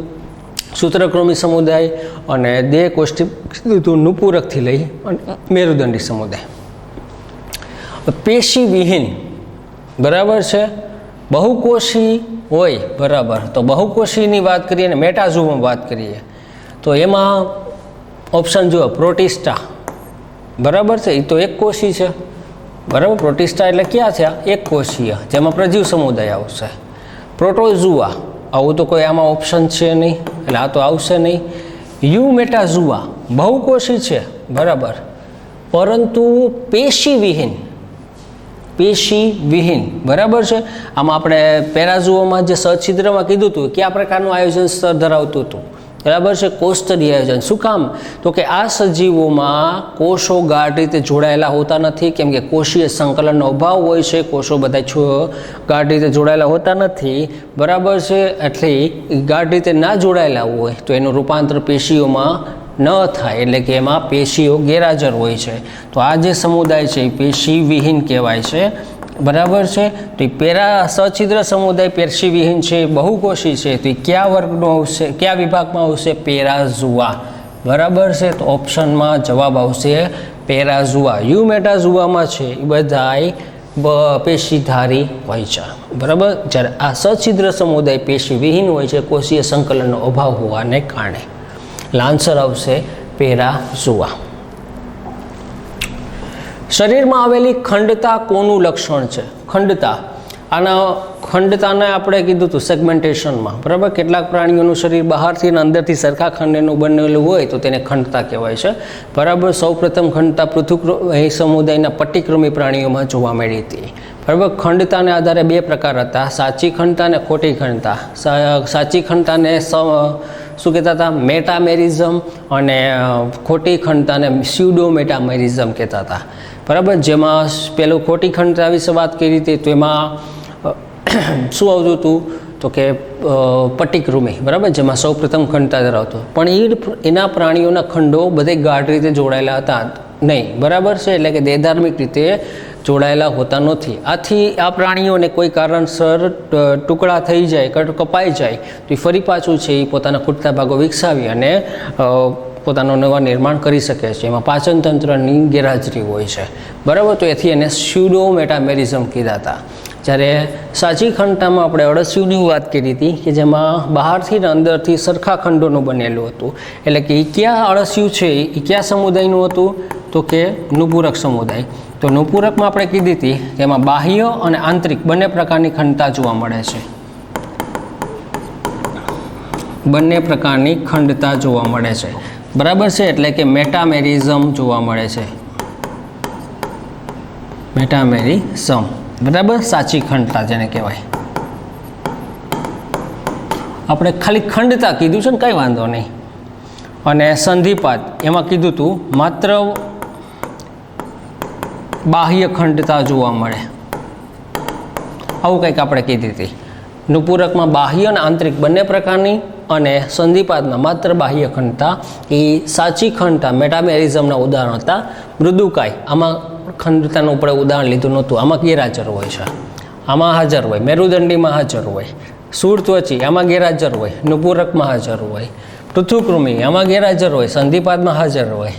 સૂત્રકૃમિ સમુદાય, અને દેહકોષ્ઠી કીધું હતું નુપૂરકથી લઈ અને મેરુદંડી સમુદાય. પેશી વિહીન, બરાબર છે. બહુકોષી હોય, બરાબર, તો બહુકોષીની વાત કરીએ અને મેટાઝુઆમાં વાત કરીએ તો એમાં ઓપ્શન જુઓ, પ્રોટિસ્ટા, બરાબર છે, એ તો એક કોષી છે, બરાબર. પ્રોટિસ્ટા એટલે ક્યાં છે? એક કોષીય, જેમાં પ્રજીવ સમુદાય આવશે. પ્રોટોઝુઆ, આવું તો કોઈ આમાં ઓપ્શન છે નહીં એટલે આ તો આવશે નહીં. યુમેટાઝુઆ બહુકોષી છે, બરાબર, પરંતુ પેશીવિહીન, બરાબર છે. આમાં આપણે પેરાઝુઆમાં જે સચ્છિદ્રમાં કીધું હતું કયા પ્રકારનું આયોજન સ્તર ધરાવતું હતું, બરાબર છે? કોષસ્તરીય આયોજન. શું કામ? તો કે આ સજીવોમાં કોષો ગાઢ રીતે જોડાયેલા હોતા નથી, કેમ કે કોષીય સંકલનનો અભાવ હોય છે. કોષો બધા ગાઢ રીતે જોડાયેલા હોતા નથી, બરાબર છે. એટલે ગાઢ રીતે ના જોડાયેલા હોય તો એનું રૂપાંતર પેશીઓમાં ન થાય, એટલે કે એમાં પેશીઓ ગેરહાજર હોય છે. તો આ જે સમુદાય છે એ પેશીવિહીન કહેવાય છે, બરાબર છે. તો એ સચ્છિદ્ર સમુદાય પેશીવિહીન છે, બહુકોષી છે. તો એ કયા વર્ગનો આવશે, કયા વિભાગમાં આવશે? પેરાઝુઆ, બરાબર છે. તો ઓપ્શનમાં જવાબ આવશે પેરાઝુઆ. યુમેટાઝુઆમાં છે એ બધાય પેશીધારી હોય છે, બરાબર. જ્યારે આ સચ્છિદ્ર સમુદાય પેશીવિહીન હોય છે, કોષીય સંકલનનો અભાવ હોવાને કારણે. આન્સર આવશે પેરાઝુઆ. શરીરમાં આવેલી ખંડતા કોનું લક્ષણ છે? ખંડતા, ખંડતાને આપણે કીધું હતું સેગમેન્ટેશનમાં, બરાબર. કેટલાક પ્રાણીઓનું શરીર બહારથી અને અંદરથી સરખા ખંડનું બનેલું હોય તો તેને ખંડતા કહેવાય છે, બરાબર. સૌપ્રથમ ખંડતા પૃથુકૃમિ સમુદાયના પટ્ટીકૃમિ પ્રાણીઓમાં જોવા મળી હતી, બરાબર. ખંડતાને આધારે બે પ્રકાર હતા, સાચી ખંડતા અને ખોટી ખંડતા. સાચી ખંડતાને શું કહેતા હતા? મેટામેરિઝમ, અને ખોટી ખંડતાને સ્યુડો મેટામેરિઝમ કહેતા હતા, બરાબર. જેમાં પેલું ખોટી ખંડતા વિશે વાત કરી હતી તો એમાં શું આવતું હતું તો કે પટ્ટીકૃમિ, બરાબર, જેમાં સૌપ્રથમ ખંડતા ધરાવતો. પણ એના પ્રાણીઓના ખંડો બધે ગાઢ રીતે જોડાયેલા હતા નહીં, બરાબર છે. એટલે કે દેહધાર્મિક રીતે જોડાયેલા હોતા નથી. આથી આ પ્રાણીઓને કોઈ કારણસર ટુકડા થઈ જાય, કપાઈ જાય તો એ ફરી પાછું છે એ પોતાના ખૂટતા ભાગો વિકસાવી અને પોતાનું નવા નિર્માણ કરી શકે છે. એમાં પાચન તંત્રની ગેરહાજરી હોય છે, બરાબર. તો એથી એને સ્યુડો મેટામેરિઝમ કીધા હતા. જ્યારે સાચી ખંડતામાં આપણે અળસિયુંની વાત કરી હતી કે જેમાં બહારથી અને અંદરથી સરખા ખંડોનું બનેલું હતું. એટલે કે એ ક્યાં અળસિયું છે એ કયા સમુદાયનું હતું તો કે નુપૂરક સમુદાય. તો નુપૂરકમાં આપણે કીધી હતી કે એમાં બાહ્ય અને આંતરિક બંને પ્રકારની ખંડતા જોવા મળે છે, બંને પ્રકારની ખંડતા જોવા મળે છે. બરાબર છે, એટલે કે મેટામેરિઝમ જોવા મળે છે, મેટામેરિઝમ, બરાબર, સાચી ખંડતા જેને કહેવાય. આપણે ખાલી ખંડતા કીધું છે ને, કંઈ વાંધો નહીં. અને સંધિપાત એમાં કીધું હતું માત્ર બાહ્ય ખંડતા જોવા મળે, આવું કંઈક આપણે કીધી હતી. નુપૂરકમાં બાહ્ય અને આંતરિક બંને પ્રકારની, અને સંધિપાતમાં માત્ર બાહ્ય ખંડતા. એ સાચી ખંડતા મેટામેરિઝમના ઉદાહરણ હતા. મૃદુકાય આમાં ખંડતાનું ઉપર ઉદાહરણ લીધું નહોતું, આમાં ગેરહાજર હોય છે, આમાં હાજર હોય. મેરુદંડીમાં હાજર હોય. સૂળત્વચી આમાં ગેરહાજર હોય, નુપૂરકમાં હાજર હોય. પૃથુકૃમિ આમાં ગેરહાજર હોય, સંધિપાતમાં હાજર હોય.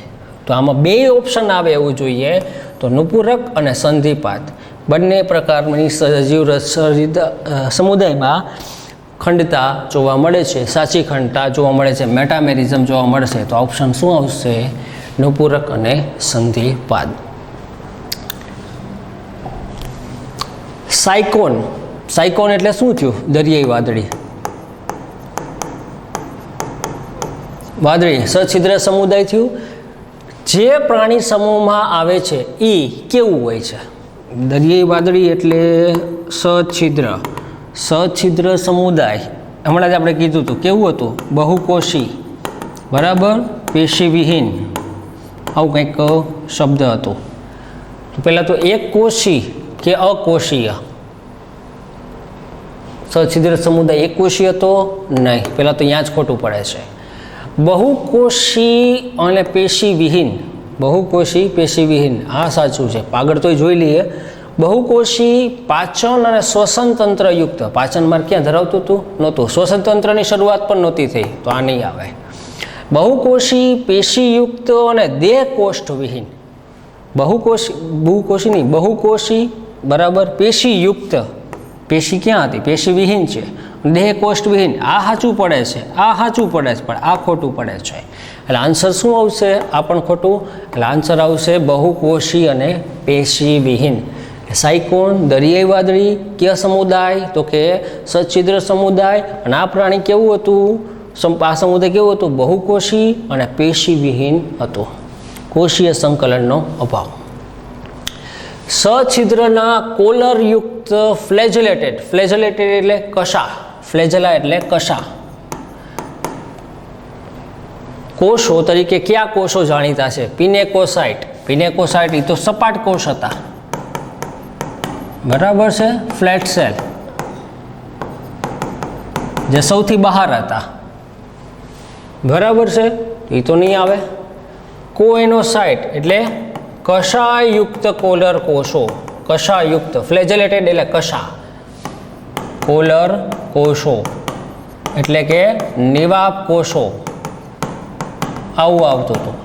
તો આમાં બે ઓપ્શન આવે એવું જોઈએ. તો નુપૂરક અને સંધિપાત બંને પ્રકારની સજીવ સમુદાયમાં ખંડતા જોવા મળે છે, સાચી ખંડતા જોવા મળે છે, મેટામેરિઝમ જોવા મળશે. તો ઓપ્શન શું આવશે? નુપૂરક અને સંધિપાત. સાયકોન, સાયકોન એટલે શું થયું? દરિયાઈ વાદળી. વાદળી સછિદ્ર સમુદાય થયું. જે પ્રાણી સમૂહમાં આવે છે એ કેવું હોય છે? દરિયાઈ વાદળી એટલે સછિદ્ર, સછિદ્ર સમુદાય. હમણાં જ આપણે કીધું હતું, કેવું હતું? બહુકોષી, બરાબર, પેશીવિહીન, આવું કંઈક શબ્દ હતો. તો પહેલાં તો એક કોષી કે અકોષીય? સછિદ્ર સમુદાય એક કોષી હતો? નહીં, પહેલાં તો અહીંયા જ ખોટું પડે છે. બહુકોષી અને પેશીવિહીન, બહુકોષી પેશીવિહીન, આ સાચું છે. આગળ તો જોઈ લઈએ. બહુકોષી પાચન અને શ્વસન તંત્રયુક્ત. પાચન માર્ગ ક્યાં ધરાવતું હતું? નહોતું. શ્વસન તંત્રની શરૂઆત પણ નહોતી થઈ, તો આ નહીં આવે. બહુકોષી પેશીયુક્ત અને દેહ કોષ્ઠવિહીન. બહુકોષી નહીં, બહુકોષી, બરાબર, પેશીયુક્ત. પેશી ક્યાં હતી? પેશીવિહીન છે. દેહ કોષ્ઠવિહીન, આ સાચું પડે છે, આ સાચું પડે છે, પણ આ ખોટું પડે છે. એટલે આન્સર શું આવશે? આ પણ ખોટું. એટલે આન્સર આવશે બહુકોષી અને પેશીવિહીન. સાયકોન, દરિયાઈ વાદળી, કયા સમુદાય? તો કે સછિદ્ર સમુદાય. અને આ પ્રાણી કેવું હતું? આ સમુદાય કેવું હતું? બહુકોષી અને પેશીવિહીન હતું. કોષીય સંકલનનો અભાવ. સછિદ્રના કોલરયુક્ત ફ્લેજેલેટેડ, ફ્લેજેલેટેડ એટલે કશા, ફ્લેજેલા એટલે કશા. કોષો તરીકે કયા કોષો જાણીતા છે? પિનેકોસાઇટ. પિનેકોસાઇટ એ તો સપાટ કોષ હતા, બરાબર છે. ફ્લેટ સેલ જે સૌથી બહાર હતા, બરાબર છે, એ તો નહીં આવે. કોએનોસાઇટ એટલે કશાયુક્ત કોલર કોષો, કશાયુક્ત. ફ્લેજેલેટેડ એટલે કશા, કોલર કોષો એટલે કે નિવાપ કોષો, આવું આવતું હતું.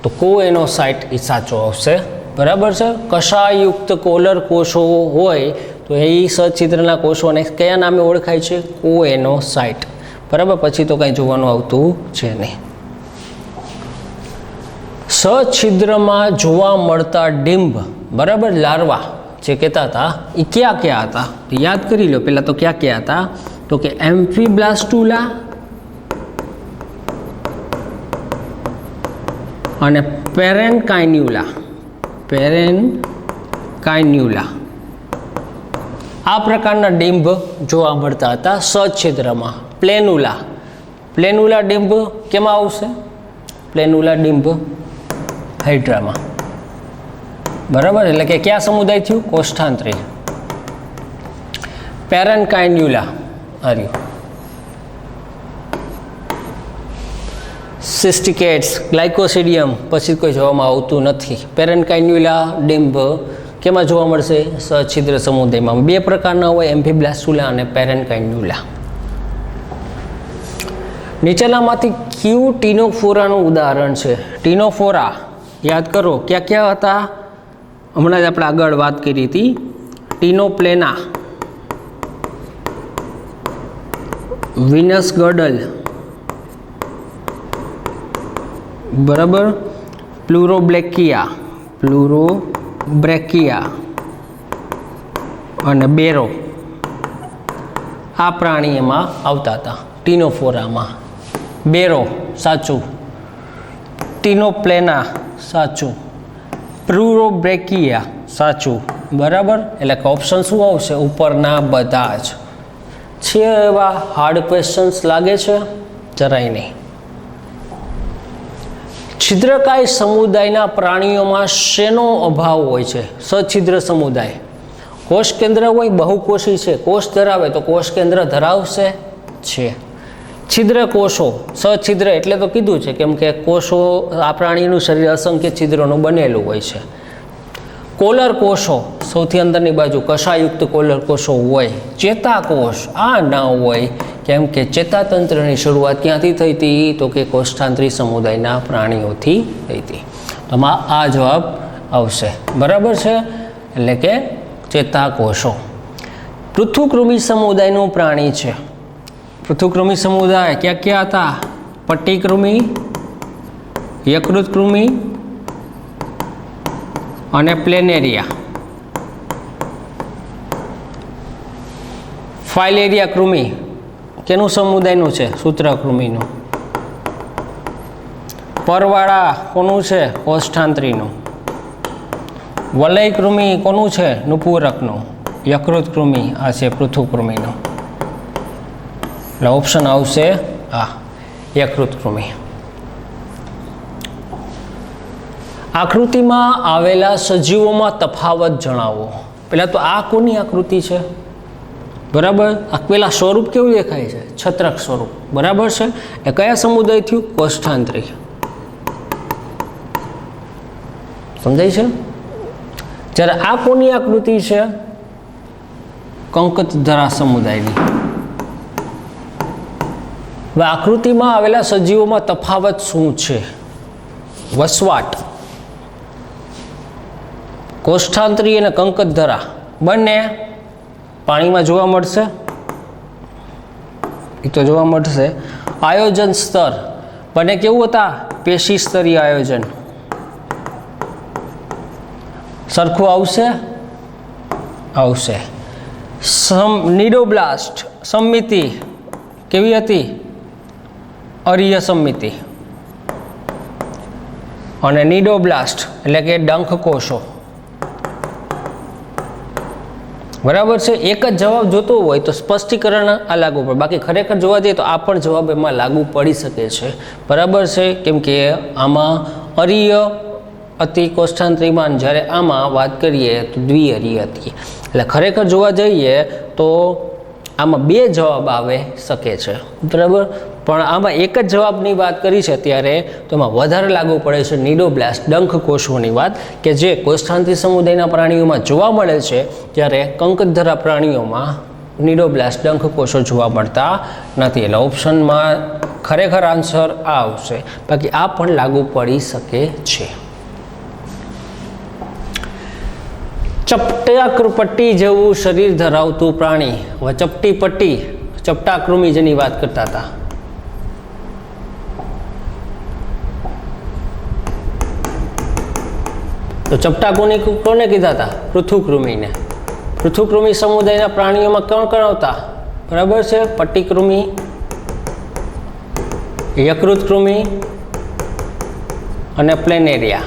તો કોએનોસાઇટ એ સાચો આવશે, બરાબર છે. કશાયુક્ત કોલર કોષો હોય તો એ સછિદ્રના કોષોને કયા નામે ઓળખાય છે? કોએનોસાઇટ, બરાબર. પછી તો કંઈ જોવાનું આવતું છે નહીં. સછિદ્રમાં જોવા મળતા ડિંબ, બરાબર, લાર્વા જે કહેતા હતા એ ક્યાં ક્યાં હતા? યાદ કરી લો. પહેલાં તો ક્યાં ક્યાં હતા? તો કે એમ્ફીબ્લાસ્ટુલા અને પેરેનકાઇન્યુલા. પેરેનકાઇન્યુલા આ પ્રકારના ડિંબ જોવા મળતા હતા સછિદ્રમાં. પ્લેનુલા, પ્લેનુલા ડિંબ કેમાં આવશે? પ્લેનુલા ડિંબ હાઇડ્રામાં, બરાબર. એટલે કે કયા સમુદાય થયું? કોષ્ઠાંતરી. પેરેનકાઇન્યુલા આર્યું. સિસ્ટિકેટ્સ, ગ્લાયકોસિડિયમ પછી કોઈ જોવામાં આવતું નથી. પેરેનકાઇન્યુલા ડિંબ કેમાં જોવા મળશે? સછિદ્ર સમુદાયમાં. બે પ્રકારના હોય, એમ્ફીબ્લાસ્ટુલા અને પેરેનકાઇન્યુલા. નીચેનામાંથી કયું ટીનોફોરાનું ઉદાહરણ છે? ટીનોફોરા યાદ કરો ક્યાં ક્યાં હતા? હમણાં જ આપણે આગળ વાત કરી હતી. ટીનોપ્લેના, વિનસ ગર્ડલ, બરાબર, પ્લુરોબ્રેકિયા, પ્લુરોબ્રેકિયા અને બેરો. આ પ્રાણી એમાં આવતા હતા ટીનોફોરામાં. બેરો સાચું. ટીનોપ્લેના સાચું, પ્રુરોબ્રેકિયા સાચું, બરાબર. એટલે કે ઓપ્શન શું આવશે? ઉપરના બધા જ છે. એવા હાર્ડ ક્વેશ્ચન્સ લાગે છે? જરાય નહીં. છિદ્રકાય સમુદાયના પ્રાણીઓમાં શેનો અભાવ હોય છે? સછિદ્ર સમુદાય. કોષ કેન્દ્ર હોય, બહુકોષી છે, કોષ ધરાવે તો કોષ કેન્દ્ર ધરાવશે છે. છિદ્ર કોષો, સછિદ્ર એટલે તો કીધું છે, કેમ કે કોષો, આ પ્રાણીનું શરીર અસંખ્ય છિદ્રોનું બનેલું હોય છે. કોલર કોષો, સૌથી અંદરની બાજુ કશાયુક્ત કોલર કોષો હોય. ચેતાકોષ આ ના હોય, કેમ કે ચેતાતંત્રની શરૂઆત ક્યાંથી થઈ હતી? તો કે કોષ્ઠાંતરી સમુદાયના પ્રાણીઓથી થઈ હતી. આમાં આ જવાબ આવશે, બરાબર છે. એટલે કે ચેતાકોષો. પૃથુકૃમિ સમુદાયનું પ્રાણી છે. પૃથુકૃમિ સમુદાય ક્યાં ક્યાં હતા? પટ્ટીકૃમિ, યકૃતકૃમિ અને પ્લેનેરિયા. ફાઇલેરિયા કૃમિ કેનું સમુદાયનું છે? સૂત્રકૃમિનું. પરવાળા કોનું છે? કોષ્ઠાંત્રીનું. વલય કૃમિ કોનું છે? નુપુરકનું. યકૃત કૃમિ આ છે પૃથુકૃમિનું. એટલે ઓપ્શન આવશે આ યકૃત કૃમિ. આકૃતિમાં આવેલા સજીવોમાં તફાવત જણાવો. પહેલાં તો આ કોની આકૃતિ છે? બરાબર. આ પેલા સ્વરૂપ કેવું દેખાય છે? છત્રક સ્વરૂપ, બરાબર છે. એ કયા સમુદાય થયું? કોષ્ઠાંત્રી. સમજાય છે? જ્યારે આ કોની આકૃતિ છે? કંકતધરા સમુદાયની. હવે આકૃતિમાં આવેલા સજીવોમાં તફાવત શું છે? વસવાટ. કોષ્ઠાંત્રી અને કંકતધરા બંને પાણીમાં જોવા મળશે, એ તો જોવા મળશે. આયોજન સ્તર બંને કેવું હતા? પેશી સ્તરીય આયોજન. સરખું આવશે? આવશે. નિડોબ્લાસ્ટ સમમિતિ કેવી હતી? અરીય સમમિતિ. અને નિડોબ્લાસ્ટ એટલે કે ડંખ કોષો, બરાબર છે. એક જ જવાબ જોતો હોય તો સ્પષ્ટીકરણ આ લાગુ પડે, બાકી ખરેખર જોવા જઈએ તો આ પણ જવાબ એમાં લાગુ પડી શકે છે, બરાબર છે. કેમ કે આમાં અરીય હતી કોષ્ઠાંત્રીમાં, જ્યારે આમાં વાત કરીએ તો દ્વિઅરીય હતી. એટલે ખરેખર જોવા જઈએ તો આમાં બે જવાબ આવે શકે છે, બરાબર. પણ આમાં એક જ જવાબની વાત કરી છે ત્યારે તો એમાં વધારે લાગુ પડે છે નિડોબ્લાસ્ટ ડંખ કોષોની વાત, કે જે કોષ્ઠાંત્રી સમુદાયના પ્રાણીઓમાં જોવા મળે છે, જ્યારે કંકતધરા પ્રાણીઓમાં નિડોબ્લાસ્ટ ડંખ કોષો જોવા મળતા નથી. એટલે ઓપ્શનમાં ખરેખર આન્સર આ આવશે, બાકી આ પણ લાગુ પડી શકે છે. ચપટાકૃપટ્ટી જેવું શરીર ધરાવતું પ્રાણી. હવે ચપટી પટ્ટી, ચપટાકૃમિ જેની વાત કરતા હતા. તો ચપટા કોને કીધા હતા? પૃથુકૃમિને. પૃથુકૃમિ સમુદાયના પ્રાણીઓમાં કોણ કોણ આવતા? બરાબર છે. પટ્ટીકૃમિ, યકૃતકૃમિ અને પ્લેનેરિયા.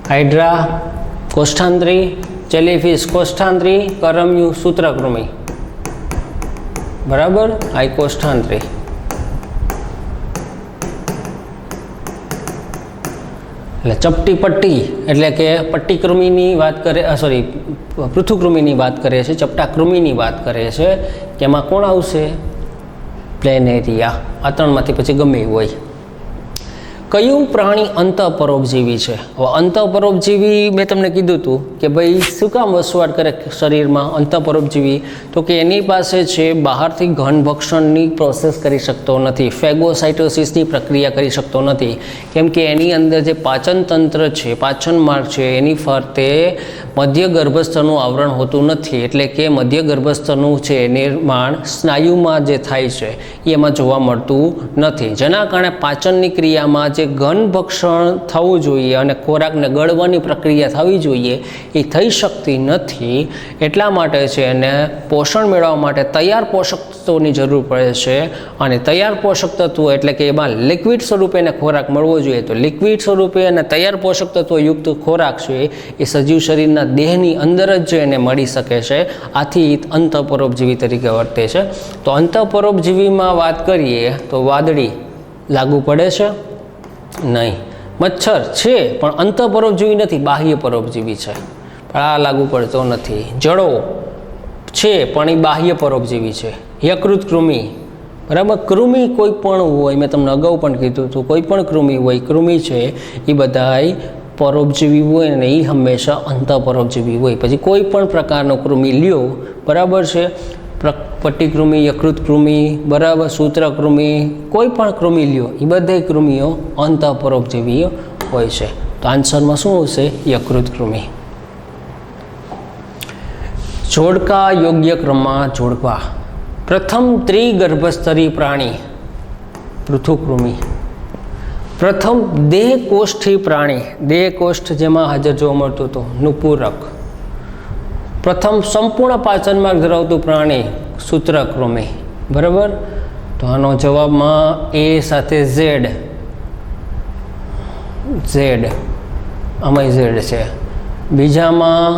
હાઇડ્રા કોષ્ઠાંત્રી, જેલીફિશ કોષ્ઠાંત્રી, કરમ્યુ સૂત્રકૃમિ, બરાબર. આ કોષ્ઠાંત્રી. એટલે ચપટી પટ્ટી એટલે કે પટ્ટીકૃમિની વાત કરે, સોરી પૃથુકૃમિની વાત કરે છે, ચપટાકૃમિની વાત કરે છે કે એમાં કોણ આવશે? પ્લેનેરિયા. આ ત્રણમાંથી પછી ગમે એવું હોય. કયું પ્રાણી અંતઃપરોપજીવી છે? હવે અંતઃપરોપજીવી મેં તમને કીધું હતું કે ભાઈ શું કામ વસવાટ કરે શરીરમાં અંતઃપરોપજીવી? તો કે એની પાસે છે બહારથી ઘન ભક્ષણની પ્રોસેસ કરી શકતો નથી, ફેગોસાઇટોસિસની પ્રક્રિયા કરી શકતો નથી, કેમ કે એની અંદર જે પાચન તંત્ર છે, પાચન માર્ગ છે, એની ફરતે મધ્ય ગર્ભસ્તરનું આવરણ હોતું નથી. એટલે કે મધ્ય ગર્ભસ્તરનું છે નિર્માણ સ્નાયુમાં જે થાય છે એમાં જોવા મળતું નથી, જેના કારણે પાચનની ક્રિયામાં જે ઘન ભક્ષણ થવું જોઈએ અને ખોરાકને ગળવાની પ્રક્રિયા થવી જોઈએ એ થઈ શકતી નથી. એટલા માટે છે એને પોષણ મેળવવા માટે તૈયાર પોષક તત્વોની જરૂર પડે છે. અને તૈયાર પોષક તત્વો એટલે કે એમાં લિક્વિડ સ્વરૂપે એને ખોરાક મળવો જોઈએ. તો લિક્વિડ સ્વરૂપે અને તૈયાર પોષક તત્વો યુક્ત ખોરાક છે એ સજીવ શરીરના દેહની અંદર જ એને મળી શકે છે. આથી અંતઃપરોપજીવી તરીકે વર્તે છે. તો અંતઃપરોપજીવીમાં વાત કરીએ તો વાદળી લાગુ પડે છે? નહીં. મચ્છર છે પણ અંતઃપરોપજીવી નથી, બાહ્ય પરોપજીવી છે, પણ આ લાગુ પડતો નથી. જળો છે પણ એ બાહ્ય પરોપજીવી છે. યકૃત કૃમિ, બરાબર. કૃમિ કોઈ પણ હોય, મેં તમને અગાઉ પણ કીધું હતું, કોઈ પણ કૃમિ હોય, કૃમિ છે એ બધાય પરોપજીવી હોય ને એ હંમેશા અંતઃપરોપજીવી હોય. પછી કોઈ પણ પ્રકારનો કૃમિ લ્યો, બરાબર છે, પટ્ટીકૃમિ, યકૃત કૃમિ, બરાબર, સૂત્રકૃમિ, કોઈ પણ કૃમિ લ્યો એ બધા કૃમિઓ અંતઃપરોપજીવી હોય છે. તો આન્સરમાં શું હશે? યકૃત કૃમિ. જોડકા યોગ્ય ક્રમમાં જોડવા. પ્રથમ ત્રિગર્ભસ્તરી પ્રાણી પૃથુકૃમિ. પ્રથમ દેહકોષ્ઠી પ્રાણી, દેહકોષ્ઠ જેમાં હાજર જોવા મળતું હતું, નુપુરક. પ્રથમ સંપૂર્ણ પાચન માર્ગ ધરાવતું પ્રાણી સૂત્રકૃમિ. બરાબર. તો આનો જવાબમાં એ સાથે ઝેડ, આમાં ઝેડ છે. બીજામાં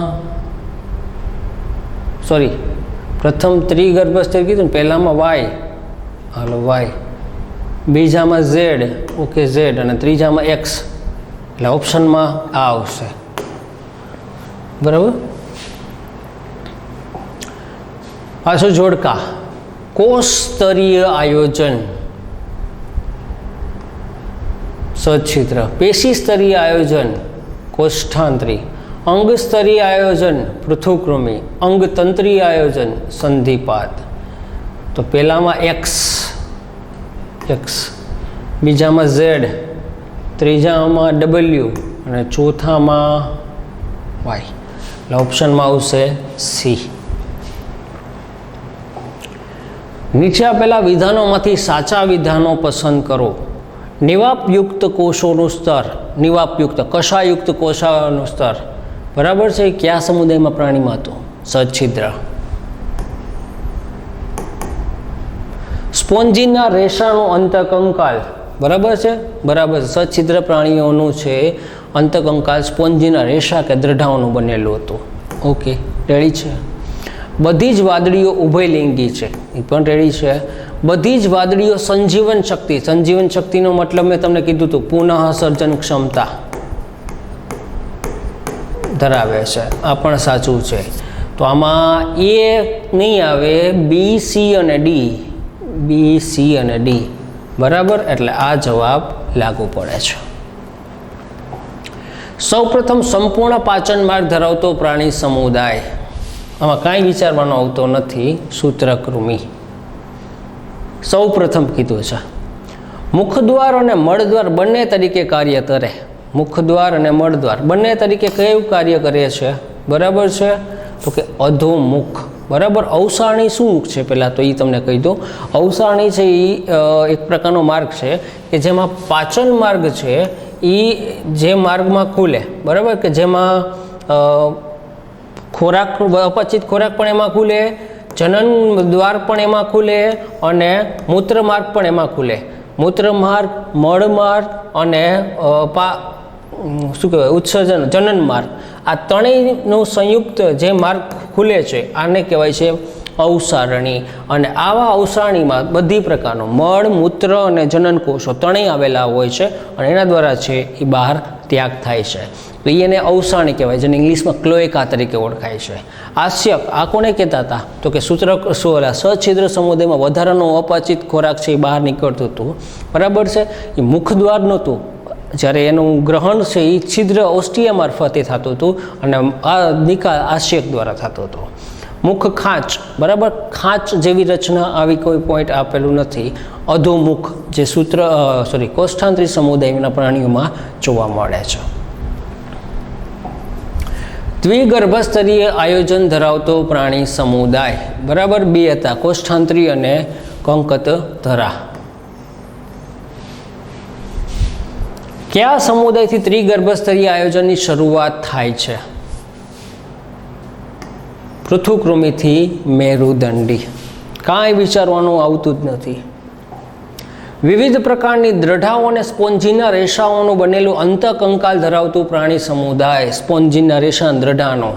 સોરી, પ્રથમ ત્રિગર્ભસ્તરી કીધું ને, પહેલામાં વાય, હાલો વાય, બીજામાં ઝેડ, ઓકે ઝેડ, અને ત્રીજામાં એક્સ, એટલે ઓપ્શનમાં આ આવશે. બરાબર. પાછું જોડકા. કોષ સ્તરીય આયોજન સચ્છિદ્ર. પેશી સ્તરીય આયોજન કોષ્ઠાંતરી. અંગ સ્તરીય આયોજન પૃથુકૃમિ. અંગતંત્રીય આયોજન સંધિપાદ. તો પહેલામાં એક્સ, બીજામાં ઝેડ, ત્રીજામાં ડબલ્યુ અને ચોથામાં વાય. એટલે ઓપ્શનમાં આવશે સી. નીચે આપેલા વિધાનોમાંથી સાચા વિધાનો પસંદ કરો. નિવાપયુક્ત કોષોનું સ્તર, નિવાપયુક્ત કશાયુક્ત કોષોનું સ્તર, બરાબર છે, કયા સમુદાયમાં પ્રાણીમાં હતું? સચ્છિદ્ર. સ્પોન્જીના રેસાનું અંતકંકાલ, બરાબર છે, બરાબર. સચ્છિદ્ર પ્રાણીઓનું છે અંતકંકાલ સ્પોન્જીના રેસા કે દ્રઢાઓનું બનેલું હતું. ઓકે, રેડી છે. બધી જ વાદળીઓ ઉભયલિંગી છે, એ પણ રેડી છે. બધી જ વાદળીઓ સંજીવન શક્તિ, સંજીવન શક્તિનો મતલબ મેં તમને કીધું હતું, પુનઃ સર્જન ક્ષમતા ધરાવે છે. આ પણ સાચું છે. તો આમાં એ નહીં આવે, બી, સી અને ડી, બી, સી અને ડી, બરાબર. એટલે આ જવાબ લાગુ પડે છે. સૌપ્રથમ સંપૂર્ણ પાચન માર્ગ ધરાવતો પ્રાણી સમુદાય, આમાં કાંઈ વિચારવાનો આવતો નથી, સૂત્રકૃમિ. સૌ પ્રથમ કીધું છે. મુખદ્વાર અને મળદ્વાર બંને તરીકે કાર્ય કરે. મુખદ્વાર અને મળદ્વાર બંને તરીકે કયું કાર્ય કરે છે? બરાબર છે, તો કે અધોમુખ. બરાબર. અવસારણી શું છે પહેલાં તો એ તમને કહી દો. અવસારણી છે એ એક પ્રકારનો માર્ગ છે કે જેમાં પાચન માર્ગ છે એ જે માર્ગમાં ખુલે, બરાબર, કે જેમાં ખોરાક, અપચિત ખોરાક પણ એમાં ખુલે, જનન દ્વાર પણ એમાં ખુલે અને મૂત્રમાર્ગ પણ એમાં ખુલે. મૂત્રમાર્ગ, મળમાર્ગ અને શું કહેવાય, ઉત્સર્જન, જનન માર્ગ, આ ત્રણેયનું સંયુક્ત જે માર્ગ ખુલે છે આને કહેવાય છે અવસારણી. અને આવા અવસારણીમાં બધી પ્રકારનો મળ, મૂત્ર અને જનન કોષો ત્રણેય આવેલા હોય છે અને એના દ્વારા છે એ બહાર ત્યાગ થાય છે. તો એને અવસારણી કહેવાય, જેને ઇંગ્લિશમાં ક્લોએકા તરીકે ઓળખાય છે. આસ્યક, આ કોને કહેતા હતા? તો કે સચ્છિદ્ર સમુદાયમાં વધારાનો અપચિત ખોરાક છે એ બહાર નીકળતું હતું, બરાબર છે. એ મુખદ્વાર નહોતું, જ્યારે એનું ગ્રહણ છે એ છિદ્ર ઓસ્ટિયા મારફતે થતું હતું અને આ નિકાલ આસ્યક દ્વારા થતો હતો. મુખ ખાંચ, બરાબર, ખાંચ જેવી રચના આવી કોઈ પોઈન્ટ આપેલું નથી. અધોમુખ જે કોષ્ઠાંતરી સમુદાયના પ્રાણીઓમાં જોવા મળે છે. દ્વિગર્ભસ્તરીય આયોજન ધરાવતો પ્રાણી સમુદાય, બરાબર, બે હતા, કોષ્ઠાંતરી અને કંકતધરા. કયા સમુદાયથી ત્રિગર્ભસ્તરીય આયોજનની શરૂઆત થાય છે? પૃથુકૃમિથી મેરુદંડી. કાંઈ વિચારવાનું આવતું જ નથી. વિવિધ પ્રકારની દ્રઢાઓ અને સ્પોન્જીના રેસાઓનું બનેલું અંતઃકંકાલ ધરાવતું પ્રાણી સમુદાય. સ્પોન્જીના રેસા દ્રઢાનો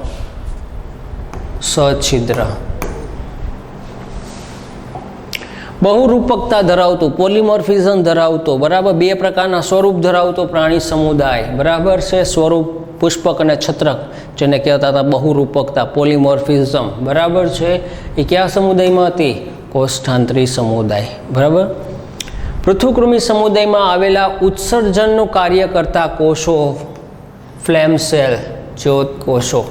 સછિદ્ર. બહુરૂપકતા ધરાવતું, પોલિમોર્ફિઝમ ધરાવતો, બરાબર, બે પ્રકારના સ્વરૂપ ધરાવતો પ્રાણી સમુદાય, બરાબર છે. સ્વરૂપ પુષ્પક અને છત્રક, જેને કહેતા હતા બહુરૂપકતા, પોલિમોર્ફિઝમ, બરાબર છે. એ કયા સમુદાયમાં હતી? કોષ્ઠાંત્રી સમુદાય, બરાબર. પૃથુકૃમિ સમુદાયમાં આવેલા ઉત્સર્જનનું કાર્ય કરતા કોષો ફ્લેમ સેલ, જ્યોત કોષો.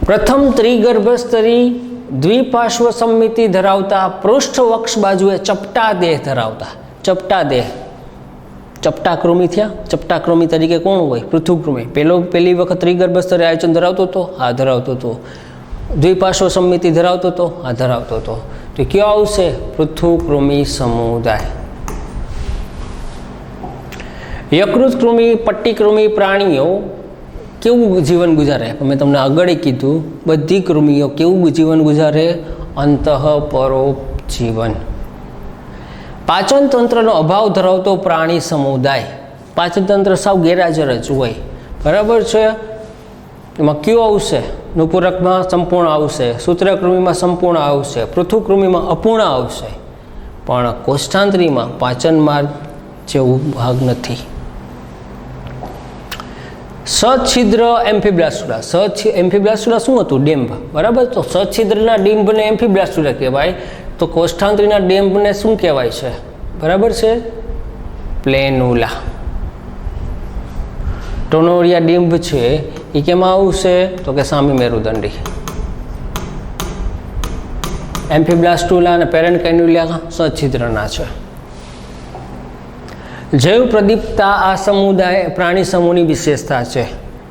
પ્રથમ ત્રિગર્ભસ્તરી દ્વિપાર્શ્વ સમમિતિ ધરાવતા, પૃષ્ઠ વક્ષ બાજુએ ચપટા દેહ ધરાવતા. ચપટા દેહ, ચપટા કૃમિ થયા. ચપટા કૃમિ તરીકે કોણ હોય? પૃથુકૃમિ. પહેલી વખત ત્રિગર્ભસ્તરીય આયોજન ધરાવતો હતો? હા, ધરાવતો હતો. દ્વિપાર્શ્વ સમમિતિ ધરાવતો હતો? હા, ધરાવતો હતો. તો કયો આવશે? પૃથુકૃમિ સમુદાય. યકૃત કૃમિ, પટ્ટીકૃમિ પ્રાણીઓ કેવું જીવન ગુજારે? મેં તમને આગળ કીધું, બધી કૃમિઓ કેવું જીવન ગુજારે? અંતઃપરોપજીવન. પાચન તંત્રનો અભાવ ધરાવતો પ્રાણી સમુદાય. પાચન તંત્ર સાવ ગેરહાજર જ હોય, બરાબર છે. એમાં કયો આવશે? નુપુરકમાં સંપૂર્ણ આવશે, સૂત્રકૃમિમાં સંપૂર્ણ આવશે, પૃથુકૃમિમાં અપૂર્ણ આવશે, પણ કોષ્ઠાંત્રીમાં પાચન માર્ગ જેવું ભાગ નથી. સછિદ્ર એમ્ફીબ્લાસ્ટુલા. એમ્ફીબ્લાસ્ટુલા શું હતું? ડિમ્બ, બરાબર. તો સછિદ્રના ડિમ્બને એમ્ફીબ્લાસ્ટુલા કહેવાય. તો કોષ્ઠાંત્રીના ડિમ્બને શું કહેવાય છે? બરાબર છે, પ્લેનુલા. ટોનોરિયા ડિમ્બ છે એ કેમાં આવશે? તો કે સામી મેરુદંડી. એમ્ફીબ્લાસ્ટુલા અને પેરેન્કાઇન્યુલા સછિદ્રના છે. જૈવ પ્રદીપ્તા આ સમુદાય પ્રાણી સમૂહની વિશેષતા છે.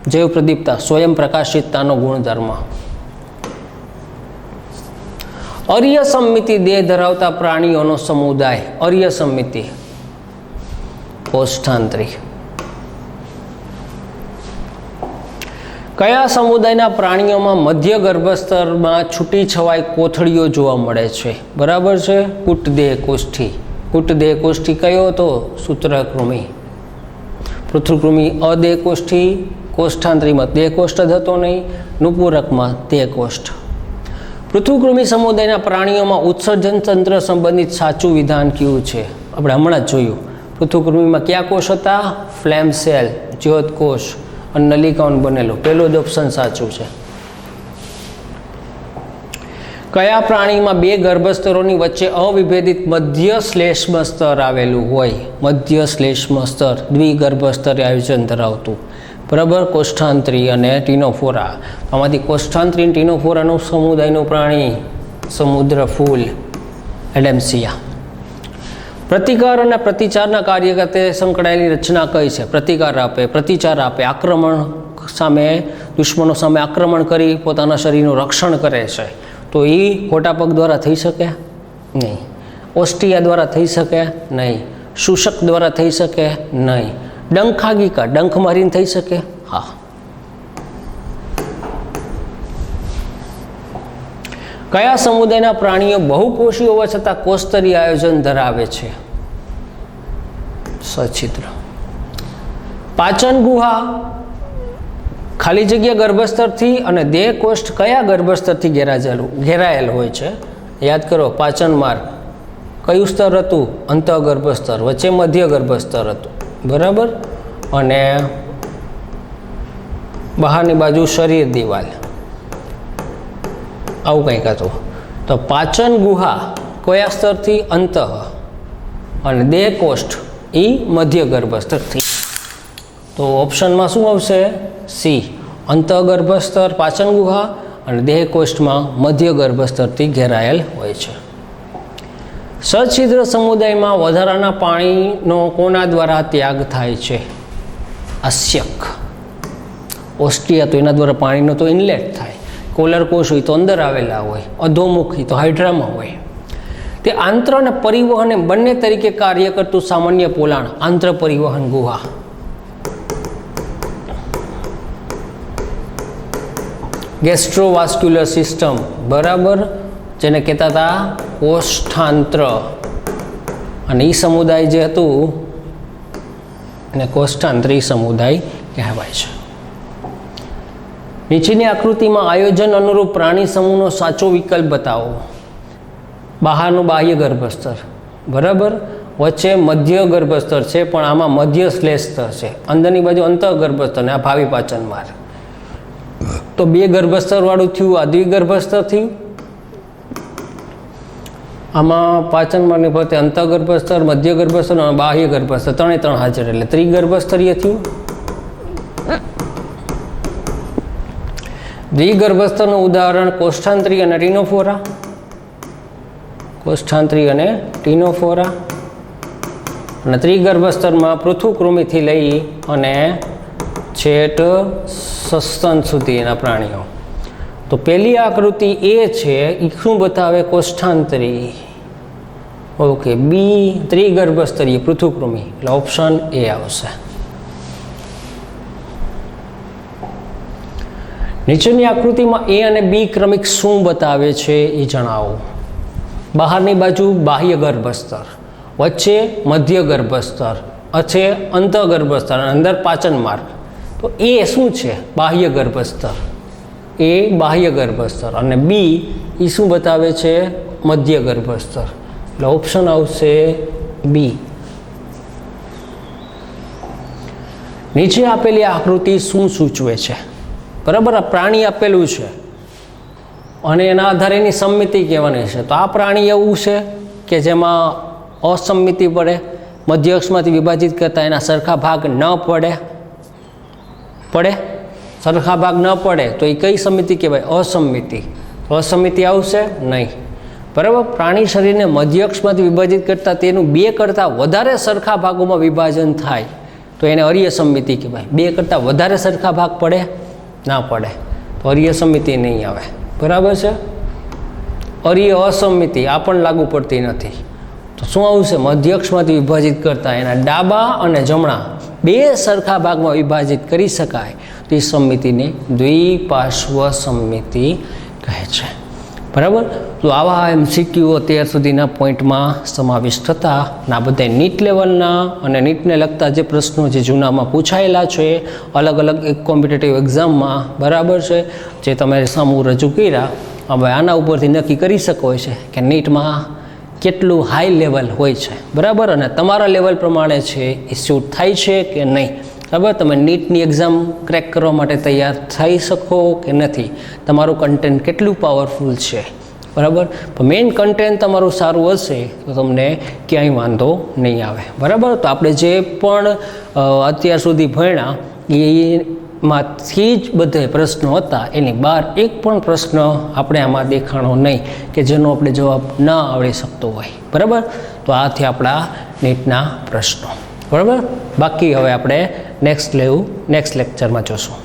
જૈવ પ્રદીપ્તા, સ્વયં પ્રકાશિતતાનો ગુણધર્મ. અર્ય સમમિતિ દેહ ધરાવતા પ્રાણીઓનો સમુદાય. અર્ય સમમિતિ, કોષ્ઠાંત્રી. કયા સમુદાયના પ્રાણીઓમાં મધ્ય ગર્ભસ્તરમાં છૂટી છવાઈ કોથળીઓ જોવા મળે છે? બરાબર છે, કુટદેહ કોષ્ઠી. કુટદેહ કોષ્ઠી કયો હતો? સૂત્રકૃમિ. પૃથુકૃમિ અદેહ કોષ્ઠી, કોષ્ઠાંત્રીમાં દેહ કોષ્ઠ થતો નહીં, નુપુરકમાં દેહ કોષ્ઠ. પૃથુકૃમિ સમુદાયના પ્રાણીઓમાં ઉત્સર્જન તંત્ર સંબંધિત સાચું વિધાન કયું છે? આપણે હમણાં જ જોયું. પૃથુકૃમિમાં કયા કોષ હતા? ફ્લેમ સેલ, જ્યોત કોષ અને નલિકાઓનું બનેલું. પહેલું જ ઓપ્શન સાચું છે. કયા પ્રાણીમાં બે ગર્ભસ્તરોની વચ્ચે અવિભેદિત મધ્ય શ્લેષ્મ સ્તર આવેલું હોય? મધ્ય શ્લેષ્મ સ્તર, દ્વિગર્ભસ્તર આયોજન ધરાવતું, બરાબર. કોષ્ઠાંત્રી અને ટીનોફોરા. આમાંથી કોષ્ઠાંત્રી અને ટીનોફોરાનું સમુદાયનું પ્રાણી સમુદ્ર ફૂલ, એડેમ્સિયા. પ્રતિકાર અને પ્રતિચારના કાર્ય સાથે સંકળાયેલી રચના કઈ છે? પ્રતિકાર આપે, પ્રતિચાર આપે, આક્રમણ સામે, દુશ્મનો સામે આક્રમણ કરી પોતાના શરીરનું રક્ષણ કરે છે. તો એ ખોટા પગ દ્વારા થઈ શકે નહીં. ઓસ્ટ્રિયા દ્વારા થઈ શકે નહીં. શૂષક દ્વારા થઈ શકે નહીં. ડંખાગિકા, ડંખ મારીને થઈ શકે? હા. કયા સમુદાયના પ્રાણીઓ બહુકોષી હોવા છતાં કોષસ્તરીય આયોજન ધરાવે છે? સછિદ્ર. પાચન ગુહા ખાલી જગ્યા ગર્ભસ્તરથી અને દેહ કોષ્ઠ કયા ગર્ભસ્તરથી ઘેરાયેલ હોય છે? યાદ કરો, પાચન માર્ગ કયું સ્તર હતું? અંતઃગર્ભસ્તર. વચ્ચે મધ્ય ગર્ભસ્તર હતું, બરાબર. અને બહારની બાજુ શરીર દિવાલ, આવું કંઈક હતું. તો પાચન ગુહા કયા સ્તરથી? અંતઃ. અને દેહ કોષ્ઠ એ મધ્ય ગર્ભસ્તરથી. તો ઓપ્શનમાં શું આવશે? સી. અંતઃગર્ભસ્તર પાચન ગુહા અને દેહ કોષ્ઠમાં મધ્ય ગર્ભસ્તરથી ઘેરાયેલ હોય છે. સછિદ્ર સમુદાયમાં વધારાના પાણીનો કોના દ્વારા ત્યાગ થાય છે? અસ્યક. ઓસ્ટ્રિયા તો એના દ્વારા પાણીનો તો ઇનલેટ થાય. કોલર કોષ હોય તો અંદર આવેલા હોય, અધોમુખ હોય તો હાઇડ્રામાં હોય. તે આંત્ર અને પરિવહન એ બંને તરીકે કાર્ય કરતું સામાન્ય પોલાણ આંત્ર પરિવહન ગુહા. ગેસ્ટ્રોવાસ્ક્યુલર સિસ્ટમ, બરાબર, જેને કહેતા હતા કોષ્ઠાંત્ર, અને એ સમુદાય જે હતું એને કોષ્ઠાંત્રી સમુદાય કહેવાય છે. નીચેની આકૃતિમાં આયોજન અનુરૂપ પ્રાણી સમૂહનો સાચો વિકલ્પ બતાવો. બહારનું બાહ્ય ગર્ભસ્તર, બરાબર, વચ્ચે મધ્ય ગર્ભસ્તર છે, પણ આમાં મધ્ય શ્લેષસ્તર છે, અંદરની બાજુ અંતઃ ગર્ભસ્તર ને આ ભાવિ પાચન માર્ગ. તો બે ગર્ભસ્તર વાળું થયું, આ દ્વિગર્ભસ્તર થયું. આમાં પાચન માર્ગની ફરતે અંતઃ ગર્ભસ્તર, મધ્ય ગર્ભસ્તર અને બાહ્ય ગર્ભસ્તર ત્રણે ત્રણ હાજર, એટલે ત્રિગર્ભસ્તરીય થયું. દ્વિગર્ભસ્તરનું ઉદાહરણ કોષ્ઠાંત્રી અને ટીનોફોરા. કોષ્ઠાંત્રી અને ટીનોફોરા. અને ત્રિગર્ભસ્તરમાં પૃથુકૃમિથી લઈ અને છેટ સસ્તન સુધીના પ્રાણીઓ. તો પહેલી આકૃતિ એ છે, એ શું બતાવે? કોષ્ઠાંતરી. ઓકે, બી ત્રિગર્ભસ્તરીય પૃથુકૃમિ, એટલે ઓપ્શન એ આવશે. નીચેની આકૃતિમાં એ અને બી ક્રમિક શું બતાવે છે એ જણાવો. બહારની બાજુ બાહ્ય ગર્ભસ્તર, વચ્ચે મધ્ય ગર્ભસ્તર, છે અંતઃ ગર્ભસ્તર અને અંદર પાચન માર્ગ. તો એ શું છે? બાહ્ય ગર્ભસ્તર. એ બાહ્ય ગર્ભસ્તર અને બી એ શું બતાવે છે? મધ્ય ગર્ભસ્તર. એટલે ઓપ્શન આવશે બી. નીચે આપેલી આકૃતિ શું સૂચવે છે? બરાબર, આ પ્રાણી આપેલું છે અને એના આધારે એની સંમિતિ કહેવાની છે. તો આ પ્રાણી એવું છે કે જેમાં અસંમિતિ પડે, મધ્ય અક્ષમાંથી વિભાજિત કરતા એના સરખા ભાગ ન પડે. સરખા ભાગ ન પડે તો એ કઈ સમિતિ કહેવાય? અસંમિતિ. અસંમિતિ આવશે નહીં. બરાબર, પ્રાણી શરીરને મધ્ય અક્ષમાંથી વિભાજિત કરતાં તેનું 2 કરતાં વધારે સરખા ભાગોમાં વિભાજન થાય તો એને અરીય સંમિતિ કહેવાય. 2 કરતાં વધારે સરખા ભાગ પડે ના પડે તો અરીય સંમિતિ નહીં આવે. બરાબર છે. અરીય અસંમિતિ આ પણ લાગુ પડતી નથી. તો શું આવશે? મધ્ય અક્ષમાંથી વિભાજિત કરતા એના ડાબા અને જમણા 2 સરખા ભાગમાં વિભાજિત કરી શકાય તો એ સંમિતિને દ્વિપાર્શ્વ સંમિતિ કહે છે. બરાબર, તો આવા MCQ અત્યાર સુધીના પોઈન્ટમાં સમાવિષ્ટ થતા આ બધા નીટ લેવલના અને નીટને લગતા જે પ્રશ્નો જે જૂનામાં પૂછાયેલા છે અલગ અલગ એક કોમ્પિટિટિવ એક્ઝામમાં, બરાબર છે, જે તમે સામું રજૂ કર્યા. હવે આના ઉપરથી નક્કી કરી શકો છે કે નીટમાં કેટલું હાઈ લેવલ હોય છે. બરાબર, અને તમારા લેવલ પ્રમાણે છે એ શૂટ થાય છે કે નહીં. બરાબર, તમે નીટની એક્ઝામ ક્રેક કરવા માટે તૈયાર થઈ શકો કે નથી, તમારું કન્ટેન્ટ કેટલું પાવરફુલ છે. બરાબર, પણ મેઇન કન્ટેન્ટ તમારું સારું હશે તો તમને ક્યાંય વાંધો નહીં આવે. બરાબર, તો આપણે જે પણ અત્યાર સુધી ભણ્યા એમાંથી જ બધે પ્રશ્નો હતા, એની બહાર એક પણ પ્રશ્ન આપણે આમાં દેખાણો નહીં કે જેનો આપણે જવાબ ન આવડી શકતો હોય. બરાબર, તો આથી આપણા નીટના પ્રશ્નો. બરાબર, બાકી હવે આપણે નેક્સ્ટ લેક્ચરમાં જોશું.